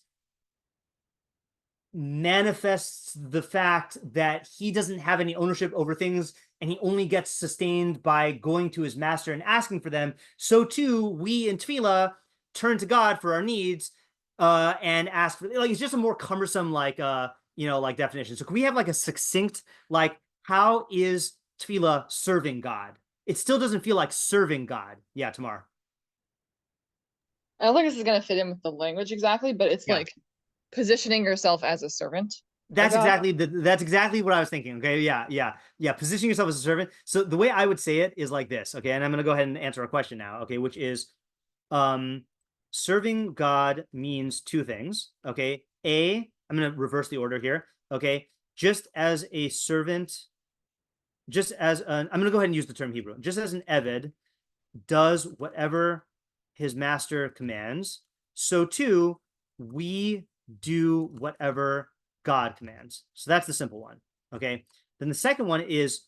A: manifests the fact that he doesn't have any ownership over things and he only gets sustained by going to his master and asking for them, so too we in Tefilah turn to God for our needs and ask for, like, it's just a more cumbersome, like, like definition. So can we have like a succinct, like, how is Tefilah serving God? It still doesn't feel like serving God. Yeah, Tamar.
C: I don't think this is going to fit in with the language exactly, but it's like positioning yourself as a servant.
A: That's exactly what I was thinking. Okay, yeah. Positioning yourself as a servant. So the way I would say it is like this. Okay, and I'm going to go ahead and answer a question now. Okay, which is, serving God means two things. Okay, I'm going to reverse the order here. Okay, just as a servant, I'm going to go ahead and use the term Hebrew. Just as an Eved does whatever his master commands, so too we do whatever God commands. So that's the simple one. Okay. Then the second one is,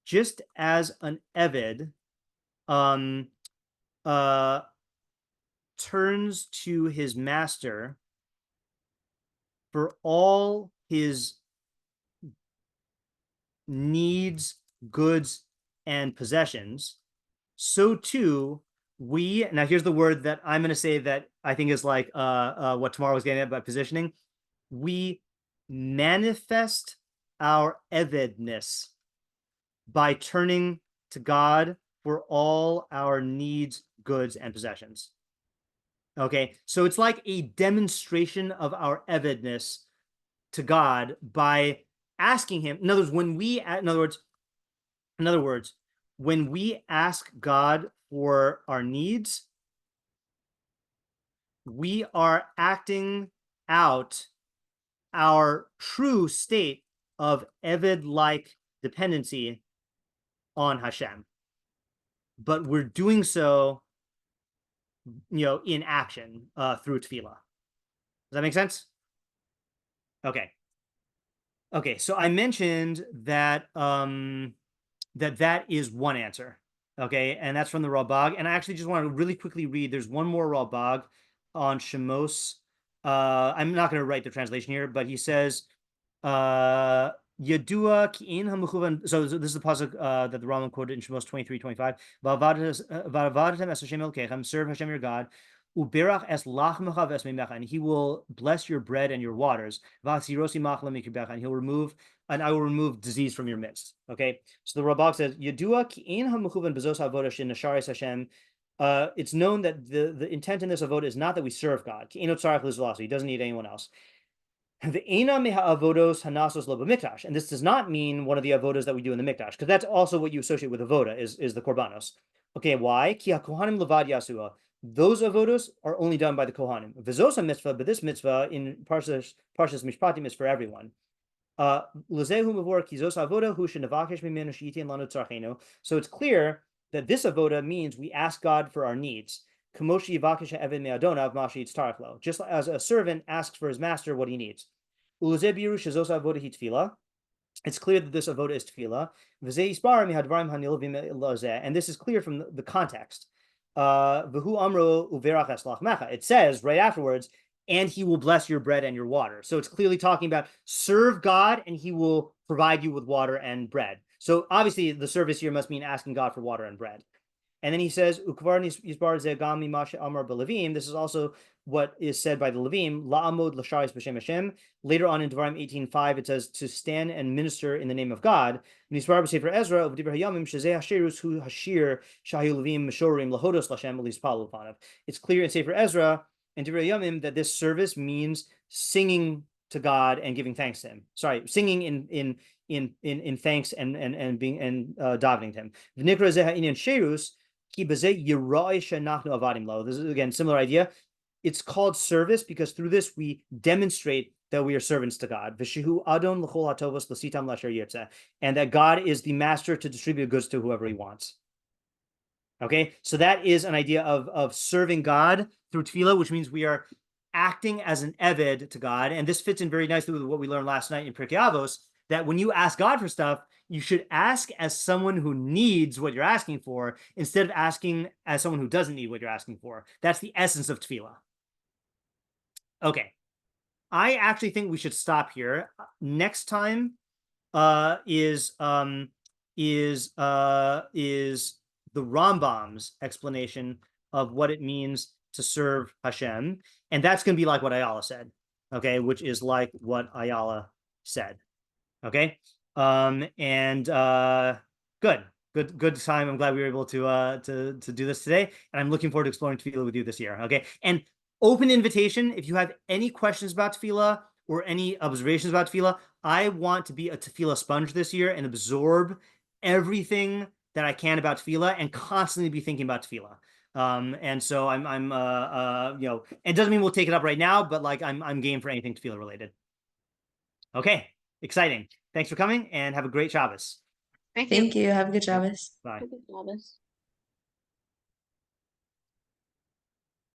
A: just as an Eved turns to his master for all his needs, goods, and possessions, so too we, now here's the word that I'm going to say that I think is like what Tamar was getting at by positioning. We manifest our Evedness by turning to God for all our needs, goods, and possessions. Okay, so it's like a demonstration of our Evedness to God by asking him. In other words, when we ask God for our needs, we are acting out our true state of Eved-like dependency on Hashem. But we're doing so, in action through Tefilah. Does that make sense? Okay. Okay, so I mentioned that that is one answer. Okay, and that's from the Ralbag. And I actually just want to really quickly read. There's one more Ralbag on Shemos. I'm not going to write the translation here, but he says, Yadua ki'in hamuchuvan. So this is the pasuk that the Rambam quoted in Shemos 23:25. Va'avadatem es Hashem Elokechem, serve Hashem your God. Uberach es lachmecha ves meimecha, and he will bless your bread and your waters. V'asirosi machla mikribecha, and I will remove disease from your midst. Okay, so the Ralbag says, Yadua ki'in hamuchuvan bezos avodah shenasharis Hashem. It's known that the intent in this avodah is not that we serve God. He doesn't need anyone else. Ve'ena meha avodos hanasos lo b'mikdash, and this does not mean one of the avodos that we do in the mikdash, because that's also what you associate with avoda is the korbanos. Okay, why? Ki hakohanim levad yasua. Those avodos are only done by the kohanim. V'zos mitzvah, but this mitzvah in Parshas Mishpatim is for everyone. So it's clear that this avoda means we ask God for our needs. Just as a servant asks for his master what he needs. It's clear that this avoda is tefillah. And this is clear from the context. It says right afterwards, and he will bless your bread and your water. So it's clearly talking about serve God and he will provide you with water and bread. So obviously the service here must mean asking God for water and bread. And then he says, this is also what is said by the Levim, la'amod l'sharis b'shem Hashem. Later on in Devarim 18:5, it says to stand and minister in the name of God. Sefer Ezra, it's clear in Sefer Ezra and Divrei Yamim that this service means singing to God and giving thanks to him. Sorry, singing in thanks and being and davening to him. This is again similar idea. It's called service because through this we demonstrate that we are servants to God. And that God is the master to distribute goods to whoever he wants. Okay, so that is an idea of serving God through tefillah, which means we are acting as an eved to God. And this fits in very nicely with what we learned last night in Pirkei Avos, that when you ask God for stuff, you should ask as someone who needs what you're asking for, instead of asking as someone who doesn't need what you're asking for. That's the essence of tefillah. Okay, I actually think we should stop here. Next time is the Rambam's explanation of what it means to serve Hashem, and that's going to be like what Ayala said, okay, which is like what Ayala said, okay, good time. I'm glad we were able to do this today, and I'm looking forward to exploring tefillah with you this year, okay, and open invitation if you have any questions about tefillah or any observations about tefillah. I want to be a tefillah sponge this year and absorb everything that I can about tefillah and constantly be thinking about tefillah. And so I'm you know, it doesn't mean we'll take it up right now, but like I'm game for anything tefillah related. Okay, exciting. Thanks for coming and have a great Shabbos.
B: Thank you. Have a good Shabbos.
A: Bye.
G: Shabbos.